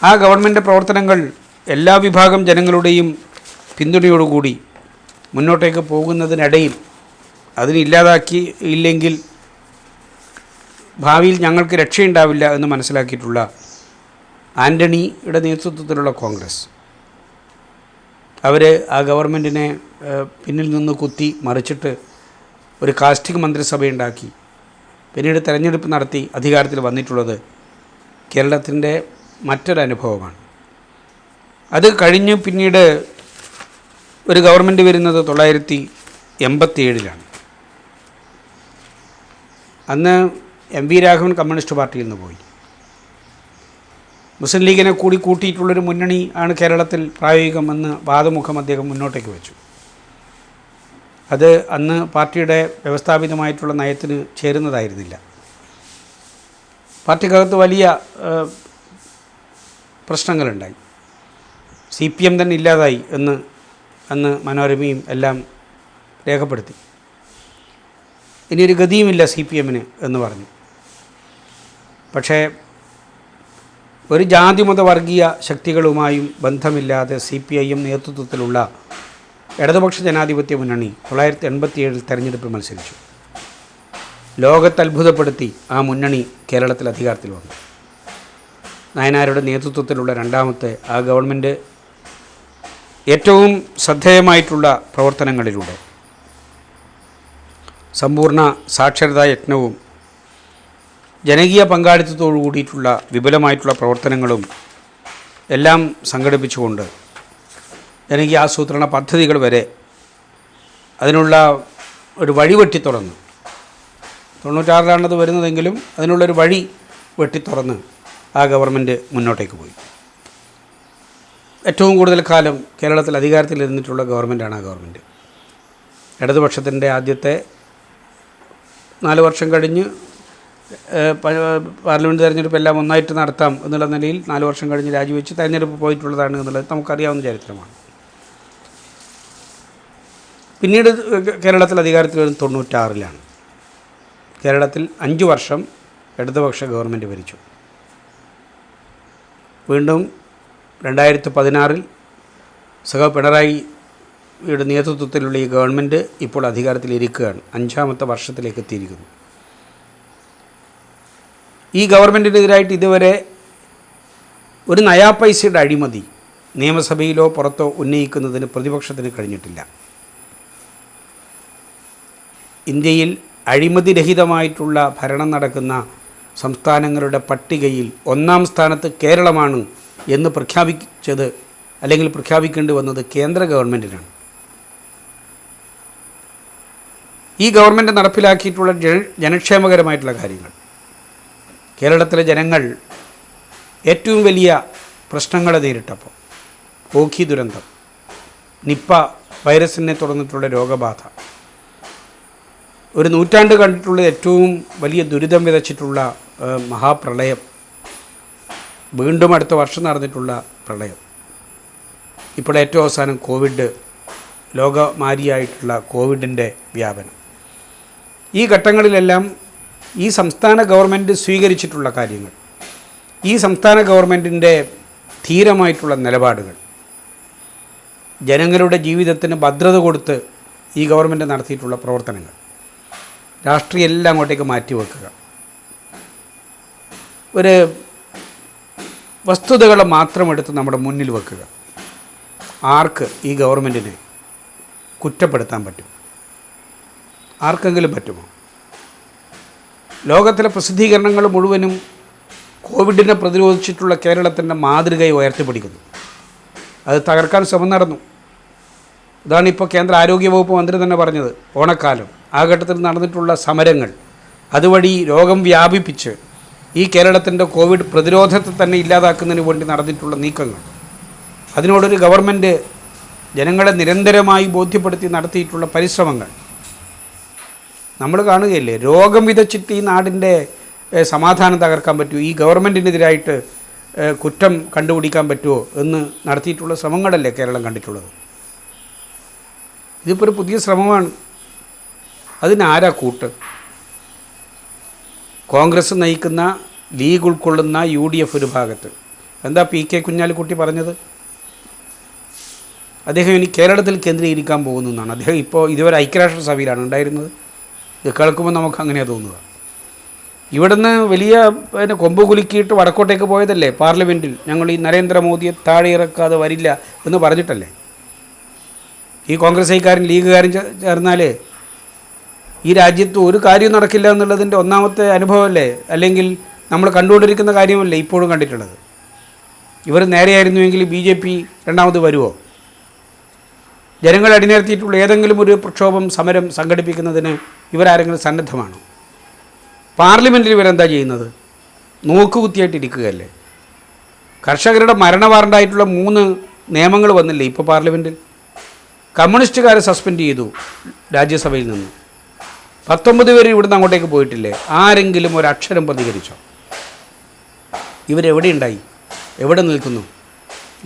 ആ ഗവൺമെൻറ് പ്രവർത്തനങ്ങൾ എല്ലാ വിഭാഗം ജനങ്ങളുടെയും പിന്തുണയോടുകൂടി മുന്നോട്ടേക്ക് പോകുന്നതിനിടയിൽ ഇല്ലെങ്കിൽ ഭാവിയിൽ ഞങ്ങൾക്ക് രക്ഷയുണ്ടാവില്ല എന്ന് മനസ്സിലാക്കിയിട്ടുള്ള ആൻ്റണിയുടെ നേതൃത്വത്തിലുള്ള കോൺഗ്രസ്, അവർ ആ ഗവൺമെൻറ്റിനെ പിന്നിൽ നിന്ന് കുത്തി മറിച്ചിട്ട് ഒരു കാസ്റ്റിംഗ് മന്ത്രിസഭയുണ്ടാക്കി പിന്നീട് തെരഞ്ഞെടുപ്പ് നടത്തി അധികാരത്തിൽ വന്നിട്ടുള്ളത് കേരളത്തിൻ്റെ മറ്റൊരനുഭവമാണ്. അത് കഴിഞ്ഞ് പിന്നീട് ഒരു ഗവൺമെൻറ് വരുന്നത് 1987-ലാണ്. അന്ന് MV രാഘവൻ കമ്മ്യൂണിസ്റ്റ് പാർട്ടിയിൽ നിന്ന് പോയി. മുസ്ലിം ലീഗിനെ കൂടി കൂട്ടിയിട്ടുള്ളൊരു മുന്നണി ആണ് കേരളത്തിൽ പ്രായോഗികമെന്ന് വാദമുഖം അദ്ദേഹം മുന്നോട്ടേക്ക് വെച്ചു. അത് അന്ന് പാർട്ടിയുടെ വ്യവസ്ഥാപിതമായിട്ടുള്ള നയത്തിന് ചേരുന്നതായിരുന്നില്ല. പാർട്ടിക്കകത്ത് വലിയ പ്രശ്നങ്ങളുണ്ടായി. CPM തന്നെ ഇല്ലാതായി എന്ന് അന്ന് മനോരമയും എല്ലാം രേഖപ്പെടുത്തി. ഇനിയൊരു ഗതിയുമില്ല CPMന് എന്ന് പറഞ്ഞു. പക്ഷേ ഒരു ജാതിമത വർഗീയ ശക്തികളുമായും ബന്ധമില്ലാതെ CPIM നേതൃത്വത്തിലുള്ള ഇടതുപക്ഷ ജനാധിപത്യ മുന്നണി 1987 തെരഞ്ഞെടുപ്പിൽ മത്സരിച്ചു. ലോകത്തെ അത്ഭുതപ്പെടുത്തി ആ മുന്നണി കേരളത്തിൽ അധികാരത്തിൽ വന്നു. നയനാരുടെ നേതൃത്വത്തിലുള്ള രണ്ടാമത്തെ ആ ഗവൺമെൻറ് ഏറ്റവും ശ്രദ്ധേയമായിട്ടുള്ള പ്രവർത്തനങ്ങളിലൂടെ സമ്പൂർണ്ണ സാക്ഷരതാ യജ്ഞവും ജനകീയ പങ്കാളിത്തത്തോടു കൂടിയിട്ടുള്ള വിപുലമായിട്ടുള്ള പ്രവർത്തനങ്ങളും എല്ലാം സംഘടിപ്പിച്ചുകൊണ്ട് ജനകീയ ആസൂത്രണ പദ്ധതികൾ വരെ അതിനുള്ള ഒരു വഴി വെട്ടിത്തുറന്ന് 96-ലാണത് വരുന്നതെങ്കിലും അതിനുള്ളൊരു വഴി വെട്ടിത്തുറന്ന് ആ ഗവൺമെൻറ് മുന്നോട്ടേക്ക് പോയി. ഏറ്റവും കൂടുതൽ കാലം കേരളത്തിൽ അധികാരത്തിലിരുന്നിട്ടുള്ള ഗവൺമെൻറ്റാണ് ആ ഗവൺമെൻറ്. ഇടതുപക്ഷത്തിൻ്റെ ആദ്യത്തെ 4 വർഷം കഴിഞ്ഞ് പാർലമെൻറ്റ് തെരഞ്ഞെടുപ്പ് എല്ലാം ഒന്നായിട്ട് നടത്താം എന്നുള്ള നിലയിൽ 4 വർഷം കഴിഞ്ഞ് രാജിവെച്ച് തെരഞ്ഞെടുപ്പ് പോയിട്ടുള്ളതാണ് എന്നുള്ളത് നമുക്കറിയാവുന്ന ചരിത്രമാണ്. പിന്നീട് കേരളത്തിൽ അധികാരത്തിൽ വരുന്നത് 96-ലാണ്. കേരളത്തിൽ 5 വർഷം ഇടതുപക്ഷ ഗവൺമെൻറ് ഭരിച്ചു. വീണ്ടും 2016-ൽ പിണറായിയുടെ നേതൃത്വത്തിലുള്ള ഈ ഗവൺമെൻറ് ഇപ്പോൾ അധികാരത്തിലിരിക്കുകയാണ്. 5ാമത്തെ വർഷത്തിലേക്ക് എത്തിയിരിക്കുന്നു. ഈ ഗവൺമെൻറ്റിനെതിരായിട്ട് ഇതുവരെ ഒരു നയാ പൈസയുടെ അഴിമതി നിയമസഭയിലോ പുറത്തോ ഉന്നയിക്കുന്നതിന് പ്രതിപക്ഷത്തിന് കഴിഞ്ഞിട്ടില്ല. ഇന്ത്യയിൽ അഴിമതിരഹിതമായിട്ടുള്ള ഭരണം നടക്കുന്ന സംസ്ഥാനങ്ങളുടെ പട്ടികയിൽ 1ാം സ്ഥാനത്ത് കേരളമാണ് എന്ന് പ്രഖ്യാപിച്ചത് അല്ലെങ്കിൽ പ്രഖ്യാപിക്കേണ്ടി വന്നത് കേന്ദ്ര ഗവൺമെൻറ്റിനാണ്. ഈ ഗവൺമെൻറ് നടപ്പിലാക്കിയിട്ടുള്ള ജനക്ഷേമകരമായിട്ടുള്ള കാര്യങ്ങൾ കേരളത്തിലെ ജനങ്ങൾ ഏറ്റവും വലിയ പ്രശ്നങ്ങളെ നേരിട്ടപ്പോൾ ഓഖി ദുരന്തം, നിപ്പ വൈറസിനെ തുടർന്നിട്ടുള്ള രോഗബാധ, ഒരു നൂറ്റാണ്ട് കണ്ടിട്ടുള്ള ഏറ്റവും വലിയ ദുരിതം വിതച്ചിട്ടുള്ള മഹാപ്രളയം, വീണ്ടും അടുത്ത വർഷം നടന്നിട്ടുള്ള പ്രളയം, ഇപ്പോൾ ഏറ്റവും അവസാനം കോവിഡ്, ലോകമാരിയായിട്ടുള്ള കോവിഡിൻ്റെ വ്യാപനം. ഈ ഘട്ടങ്ങളിലെല്ലാം ഈ സംസ്ഥാന ഗവൺമെൻറ് സ്വീകരിച്ചിട്ടുള്ള കാര്യങ്ങൾ, ഈ സംസ്ഥാന ഗവൺമെൻറ്റിൻ്റെ ധീരമായിട്ടുള്ള നിലപാടുകൾ, ജനങ്ങളുടെ ജീവിതത്തിന് ഭദ്രത കൊടുത്ത് ഈ ഗവൺമെൻറ് നടത്തിയിട്ടുള്ള പ്രവർത്തനങ്ങൾ, രാഷ്ട്രീയം എല്ലാം അങ്ങോട്ടേക്ക് മാറ്റിവെക്കുക, ഒരു വസ്തുതകൾ മാത്രം എടുത്ത് നമ്മുടെ മുന്നിൽ വെക്കുക. ആർക്ക് ഈ ഗവൺമെൻറ്റിനെ കുറ്റപ്പെടുത്താൻ പറ്റും? ആർക്കെങ്കിലും പറ്റുമോ? ലോകത്തിലെ പ്രസിദ്ധീകരണങ്ങൾ മുഴുവനും കോവിഡിനെ പ്രതിരോധിച്ചിട്ടുള്ള കേരളത്തിൻ്റെ മാതൃകയെ ഉയർത്തിപ്പിടിക്കുന്നു. അത് തകർക്കാൻ ശ്രമം നടന്നു. ഇതാണ് ഇപ്പോൾ കേന്ദ്ര ആരോഗ്യവകുപ്പ് മന്ത്രി തന്നെ പറഞ്ഞത്. ഓണക്കാലം ആ ഘട്ടത്തിൽ നടന്നിട്ടുള്ള സമരങ്ങൾ, അതുവഴി രോഗം വ്യാപിപ്പിച്ച് ഈ കേരളത്തിൻ്റെ കോവിഡ് പ്രതിരോധത്തെ തന്നെ ഇല്ലാതാക്കുന്നതിന് വേണ്ടി നടന്നിട്ടുള്ള നീക്കങ്ങൾ, അതിനോടൊരു ഗവൺമെൻറ് ജനങ്ങളെ നിരന്തരമായി ബോധ്യപ്പെടുത്തി നടത്തിയിട്ടുള്ള പരിശ്രമങ്ങൾ നമ്മൾ കാണുകയില്ലേ? രോഗം വിതച്ചിട്ട് ഈ നാടിൻ്റെ സമാധാനം തകർക്കാൻ പറ്റുമോ? ഈ ഗവൺമെൻറ്റിനെതിരായിട്ട് കുറ്റം കണ്ടുപിടിക്കാൻ പറ്റുമോ എന്ന് നടത്തിയിട്ടുള്ള ശ്രമങ്ങളല്ലേ കേരളം കണ്ടിട്ടുള്ളത്? ഇതിപ്പോൾ ഒരു പുതിയ ശ്രമമാണ്. അതിനാരാ കൂട്ട്? കോൺഗ്രസ് നയിക്കുന്ന ലീഗ് ഉൾക്കൊള്ളുന്ന UDF ഒരു ഭാഗത്ത്. എന്താ PK കുഞ്ഞാലിക്കുട്ടി പറഞ്ഞത്? അദ്ദേഹം ഇനി കേരളത്തിൽ കേന്ദ്രീകരിക്കാൻ പോകുന്നു എന്നാണ്. അദ്ദേഹം ഇപ്പോൾ ഇതുവരെ ഐക്യരാഷ്ട്രസഭയിലാണ് ഉണ്ടായിരുന്നത്. ഇത് കേൾക്കുമ്പോൾ നമുക്ക് അങ്ങനെയാണ് തോന്നുക. ഇവിടുന്ന് വലിയ കൊമ്പ് കുലുക്കിയിട്ട് വടക്കോട്ടേക്ക് പോയതല്ലേ പാർലമെൻറ്റിൽ. ഞങ്ങൾ ഈ നരേന്ദ്രമോദിയെ താഴെ ഇറക്കാതെ വരില്ല എന്ന് പറഞ്ഞിട്ടല്ലേ. ഈ കോൺഗ്രസ്സുകാരും ലീഗുകാരും ചേർന്നാൽ ഈ രാജ്യത്ത് ഒരു കാര്യം നടക്കില്ല എന്നുള്ളതിൻ്റെ ഒന്നാമത്തെ അനുഭവമല്ലേ, അല്ലെങ്കിൽ നമ്മൾ കണ്ടുകൊണ്ടിരിക്കുന്ന കാര്യമല്ലേ ഇപ്പോഴും കണ്ടിട്ടുള്ളത്. ഇവർ നേരെയായിരുന്നുവെങ്കിൽ BJP രണ്ടാമത് വരുമോ? ജനങ്ങൾ അടിനിരത്തിയിട്ടുള്ള ഏതെങ്കിലും ഒരു പ്രക്ഷോഭം, സമരം സംഘടിപ്പിക്കുന്നതിന് ഇവരാരെങ്കിലും സന്നദ്ധമാണോ? പാർലമെൻറ്റിൽ ഇവരെന്താ ചെയ്യുന്നത്? നോക്കുകുത്തിയായിട്ടിരിക്കുകയല്ലേ. കർഷകരുടെ മരണവാറണ്ടായിട്ടുള്ള 3 നിയമങ്ങൾ വന്നില്ലേ ഇപ്പോൾ പാർലമെൻറ്റിൽ. കമ്മ്യൂണിസ്റ്റുകാരെ സസ്പെൻഡ് ചെയ്തു രാജ്യസഭയിൽ നിന്ന്. 19 പേര് ഇവിടുന്ന് അങ്ങോട്ടേക്ക് പോയിട്ടില്ലേ? ആരെങ്കിലും ഒരക്ഷരം പ്രതികരിച്ചോ? ഇവരെവിടെ ഉണ്ടായി? എവിടെ നിൽക്കുന്നു?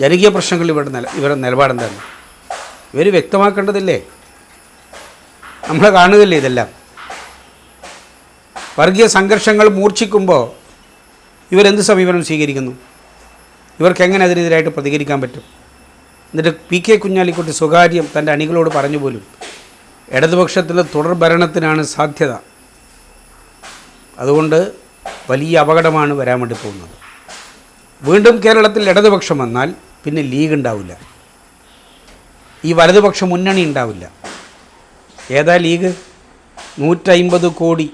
ജനകീയ പ്രശ്നങ്ങളിൽ ഇവരുടെ നിലപാടെന്താണ്? ഇവർ വ്യക്തമാക്കേണ്ടതില്ലേ? നമ്മൾ കാണുകയല്ലേ ഇതെല്ലാം. വർഗീയ സംഘർഷങ്ങൾ മൂർച്ഛിക്കുമ്പോൾ ഇവരെന്ത് സമീപനം സ്വീകരിക്കുന്നു? ഇവർക്ക് എങ്ങനെ അതിനെതിരായിട്ട് പ്രതികരിക്കാൻ പറ്റും? എന്നിട്ട് PK കുഞ്ഞാലിക്കുട്ടി സ്വകാര്യം തൻ്റെ അണികളോട് പറഞ്ഞു പോലും ഇടതുപക്ഷത്തിലെ തുടർ ഭരണത്തിനാണ് സാധ്യത. അതുകൊണ്ട് വലിയ അപകടമാണ് വരാൻ വേണ്ടി പോകുന്നത്. വീണ്ടും കേരളത്തിൽ ഇടതുപക്ഷം വന്നാൽ പിന്നെ ലീഗ് ഉണ്ടാവില്ല, ഈ വലതുപക്ഷ മുന്നണി ഉണ്ടാവില്ല. ഏതാ ലീഗ്? 150 കോടി.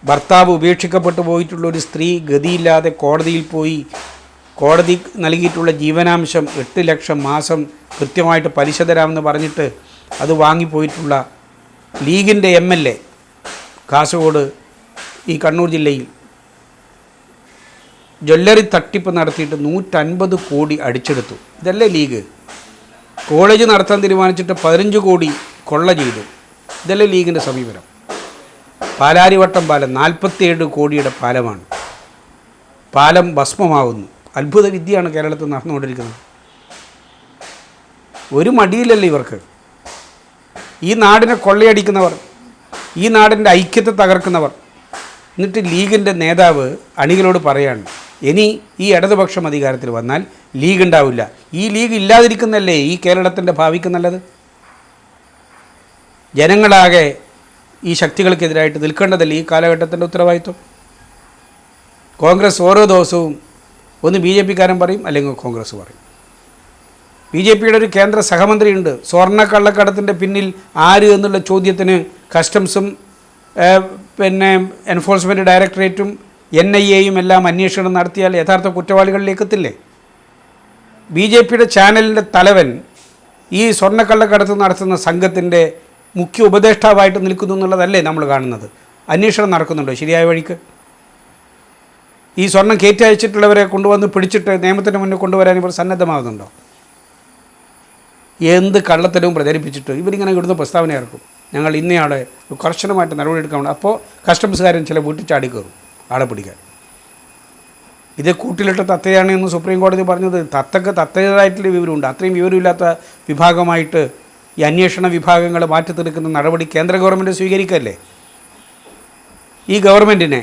ഭർത്താവ് ഉപേക്ഷിക്കപ്പെട്ടു പോയിട്ടുള്ള ഒരു സ്ത്രീ ഗതിയില്ലാതെ കോടതിയിൽ പോയി, കോടതി നൽകിയിട്ടുള്ള ജീവനാംശം 8 ലക്ഷം മാസം കൃത്യമായിട്ട് പലിശ തരാമെന്ന് പറഞ്ഞിട്ട് അത് വാങ്ങിപ്പോയിട്ടുള്ള ലീഗിൻ്റെ MLA കാസർഗോഡ്, ഈ കണ്ണൂർ ജില്ലയിൽ ജ്വല്ലറി തട്ടിപ്പ് നടത്തിയിട്ട് 150 കോടി അടിച്ചെടുത്തു. ഇതല്ലേ ലീഗ്? കോളേജ് നടത്താൻ തീരുമാനിച്ചിട്ട് 15 കോടി കൊള്ള ചെയ്തു. ഇതല്ലേ ലീഗിൻ്റെ സമീപനം? പാലാരിവട്ടം പാലം 47 കോടിയുടെ പാലമാണ്. പാലം ഭസ്മമാവുന്നു. അത്ഭുത വിദ്യയാണ് കേരളത്തിൽ നടന്നുകൊണ്ടിരിക്കുന്നത്. ഒരു മടിയില്ലല്ലോ ഇവർക്ക്. ഈ നാടിനെ കൊള്ളയടിക്കുന്നവർ, ഈ നാടിൻ്റെ ഐക്യത്തെ തകർക്കുന്നവർ. എന്നിട്ട് ലീഗിൻ്റെ നേതാവ് അണികളോട് പറയാണ്, ഇനി ഈ ഇടതുപക്ഷം അധികാരത്തിൽ വന്നാൽ ലീഗ് ഉണ്ടാവില്ല. ഈ ലീഗ് ഇല്ലാതിരിക്കുന്നല്ലേ ഈ കേരളത്തിൻ്റെ ഭാവിക്ക് നല്ലത്? ജനങ്ങളാകെ ഈ ശക്തികൾക്കെതിരായിട്ട് നിൽക്കേണ്ടതല്ലേ ഈ കാലഘട്ടത്തിൻ്റെ ഉത്തരവാദിത്വം? കോൺഗ്രസ് ഓരോ ദിവസവും ഒന്ന് BJP-കാരൻ പറയും, അല്ലെങ്കിൽ കോൺഗ്രസ് പറയും. BJP-യുടെ ഒരു കേന്ദ്ര സഹമന്ത്രിയുണ്ട്. സ്വർണ്ണക്കള്ളക്കടത്തിൻ്റെ പിന്നിൽ ആര് എന്നുള്ള ചോദ്യത്തിന് കസ്റ്റംസും എൻഫോഴ്സ്മെൻറ്റ് ഡയറക്ടറേറ്റും NIA-യും എല്ലാം അന്വേഷണം നടത്തിയാൽ യഥാർത്ഥ കുറ്റവാളികളിലേക്ക് എത്തില്ലേ? BJP-യുടെ ചാനലിൻ്റെ തലവൻ ഈ സ്വർണ്ണക്കള്ളക്കടത്ത് നടത്തുന്ന സംഘത്തിൻ്റെ മുഖ്യ ഉപദേഷ്ടാവായിട്ട് നിൽക്കുന്നു എന്നുള്ളതല്ലേ നമ്മൾ കാണുന്നത്? അന്വേഷണം നടക്കുന്നുണ്ടോ ശരിയായ വഴിക്ക്? ഈ സ്വർണം കയറ്റി അയച്ചിട്ടുള്ളവരെ കൊണ്ടുവന്ന് പിടിച്ചിട്ട് നിയമത്തിന് മുന്നിൽ കൊണ്ടുവരാൻ ഇവർ സന്നദ്ധമാകുന്നുണ്ടോ? എന്ത് കള്ളത്തരവും പ്രചരിപ്പിച്ചിട്ട് ഇവരിങ്ങനെ ഇവിടുന്ന് പ്രസ്താവന ഇറക്കും, ഞങ്ങൾ ഇന്നയാളെ കർശനമായിട്ട് നടപടിയെടുക്കാൻ. അപ്പോൾ കസ്റ്റംസുകാരൻ ചില വീട്ടിൽ ചാടി കയറും ആളെ പിടിക്കാൻ. ഇത് കൂട്ടിലിട്ട തത്തയാണ് എന്ന് സുപ്രീം കോടതി പറഞ്ഞത്. തത്തക്ക് തത്തയുടേതായിട്ടുള്ള വിവരമുണ്ട്. അത്രയും വിവരമില്ലാത്ത വിഭാഗമായിട്ട് ഈ അന്വേഷണ വിഭാഗങ്ങൾ മാറ്റി തീർക്കുന്ന നടപടി കേന്ദ്ര ഗവൺമെൻറ് സ്വീകരിക്കല്ലേ? ഈ ഗവൺമെൻറ്റിനെ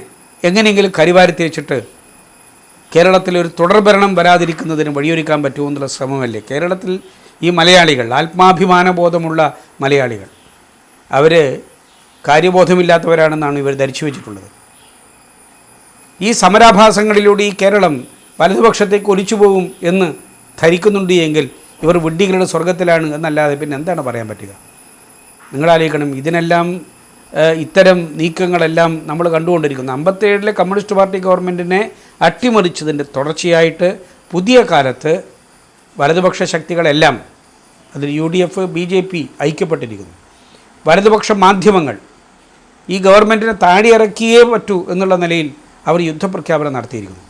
എങ്ങനെയെങ്കിലും കരിവാരി തിരിച്ചിട്ട് കേരളത്തിലൊരു തുടർഭരണം വരാതിരിക്കുന്നതിന് വഴിയൊരുക്കാൻ പറ്റുമെന്നുള്ള ശ്രമമല്ലേ കേരളത്തിൽ ഈ മലയാളികൾ, ആത്മാഭിമാനബോധമുള്ള മലയാളികൾ? അവർ കാര്യബോധമില്ലാത്തവരാണെന്നാണ് ഇവർ ധരിച്ചു വെച്ചിട്ടുള്ളത്. ഈ സമരാഭാസങ്ങളിലൂടെ ഈ കേരളം വലതുപക്ഷത്തേക്ക് ഒലിച്ചു പോകും എന്ന് ധരിക്കുന്നുണ്ട് എങ്കിൽ ഇവർ വിഡ്ഢികളുടെ സ്വർഗത്തിലാണ് എന്നല്ലാതെ പിന്നെ എന്താണ് പറയാൻ പറ്റുക? നിങ്ങളാലോചിക്കണം. ഇതിനെല്ലാം ഇത്തരം നീക്കങ്ങളെല്ലാം നമ്മൾ കണ്ടുകൊണ്ടിരിക്കുന്നു. 57-ലെ കമ്മ്യൂണിസ്റ്റ് പാർട്ടി ഗവൺമെൻറ്റിനെ അട്ടിമറിച്ചതിൻ്റെ തുടർച്ചയായിട്ട് പുതിയ കാലത്ത് വലതുപക്ഷ ശക്തികളെല്ലാം, അതിൽ UDF, BJP ഐക്യപ്പെട്ടിരിക്കുന്നു. വലതുപക്ഷ മാധ്യമങ്ങൾ ഈ ഗവൺമെൻറ്റിനെ താഴെയിറക്കിയേ പറ്റൂ എന്നുള്ള നിലയിൽ അവർ യുദ്ധപ്രഖ്യാപനം നടത്തിയിരിക്കുന്നു.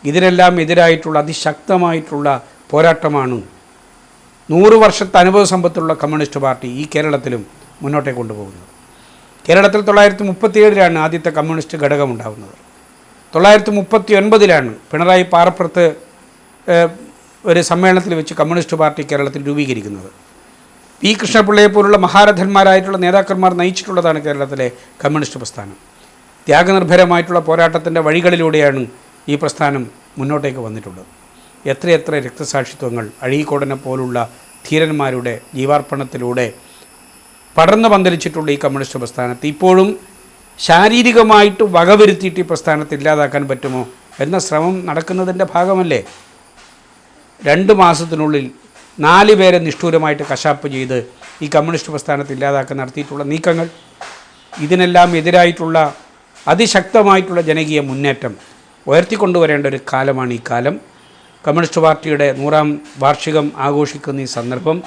ഇതിനെല്ലാം എതിരായിട്ടുള്ള അതിശക്തമായിട്ടുള്ള പോരാട്ടമാണ് 100 വർഷത്തെ അനുഭവ സമ്പത്തുള്ള കമ്മ്യൂണിസ്റ്റ് പാർട്ടി ഈ കേരളത്തിലും മുന്നോട്ടേ കൊണ്ടുപോകുന്നത്. കേരളത്തിൽ 1937-ലാണ് ആദ്യത്തെ കമ്മ്യൂണിസ്റ്റ് ഘടകമുണ്ടാകുന്നത്. 1939-ലാണ് പിണറായി പാറപ്പുറത്ത് ഒരു സമ്മേളനത്തിൽ വെച്ച് കമ്മ്യൂണിസ്റ്റ് പാർട്ടി കേരളത്തിൽ രൂപീകരിക്കുന്നത്. P. കൃഷ്ണപിള്ളയെ പോലുള്ള മഹാരഥന്മാരായിട്ടുള്ള നേതാക്കന്മാർ നയിച്ചിട്ടുള്ളതാണ് കേരളത്തിലെ കമ്മ്യൂണിസ്റ്റ് പ്രസ്ഥാനം. ത്യാഗനിർഭരമായിട്ടുള്ള പോരാട്ടത്തിൻ്റെ വഴികളിലൂടെയാണ് ഈ പ്രസ്ഥാനം മുന്നോട്ടേക്ക് വന്നിട്ടുള്ളത്. എത്രയെത്ര രക്തസാക്ഷിത്വങ്ങൾ അഴീക്കോടനെ പോലുള്ള ധീരന്മാരുടെ ജീവാർപ്പണത്തിലൂടെ പടർന്നു പന്തലിച്ചിട്ടുള്ള ഈ കമ്മ്യൂണിസ്റ്റ് പ്രസ്ഥാനത്തെ ഇപ്പോഴും ശാരീരികമായിട്ട് വകവരുത്തിയിട്ട് ഈ പ്രസ്ഥാനത്തെ ഇല്ലാതാക്കാൻ പറ്റുമോ എന്ന ശ്രമം നടക്കുന്നതിൻ്റെ ഭാഗമല്ലേ? 2 മാസത്തിനുള്ളിൽ 4 പേരെ നിഷ്ഠൂരമായിട്ട് കശാപ്പ് ചെയ്ത് ഈ കമ്മ്യൂണിസ്റ്റ് പ്രസ്ഥാനത്തെ ഇല്ലാതാക്കാൻ നടത്തിയിട്ടുള്ള നീക്കങ്ങൾ, ഇതിനെല്ലാം എതിരായിട്ടുള്ള അതിശക്തമായിട്ടുള്ള ജനകീയ മുന്നേറ്റം ഉയർത്തിക്കൊണ്ടുവരേണ്ട ഒരു കാലമാണ് ഈ കാലം. കമ്മ്യൂണിസ്റ്റ് പാർട്ടിയുടെ 100ാം വാർഷികം ആഘോഷിക്കുന്ന ഈ സന്ദർഭം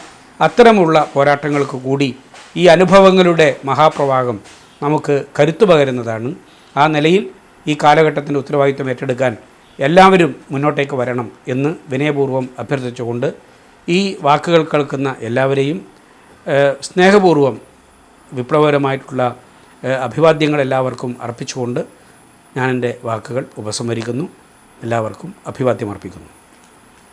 അത്തരമുള്ള പോരാട്ടങ്ങൾക്ക് കൂടി ഈ അനുഭവങ്ങളുടെ മഹാപ്രവാഹം നമുക്ക് കരുത്തു പകരുന്നതാണ്. ആ നിലയിൽ ഈ കാലഘട്ടത്തിൻ്റെ ഉത്തരവാദിത്വം ഏറ്റെടുക്കാൻ എല്ലാവരും മുന്നോട്ടേക്ക് വരണം എന്ന് വിനയപൂർവ്വം അഭ്യർത്ഥിച്ചുകൊണ്ട് ഈ വാക്കുകൾ കേൾക്കുന്ന എല്ലാവരെയും സ്നേഹപൂർവ്വം വിപ്ലവകരമായിട്ടുള്ള അഭിവാദ്യങ്ങൾ എല്ലാവർക്കും അർപ്പിച്ചുകൊണ്ട് ഞാൻ എൻ്റെ വാക്കുകൾ ഉപസംഹരിക്കുന്നു. എല്ലാവർക്കും അഭിവാദ്യം അർപ്പിക്കുന്നു.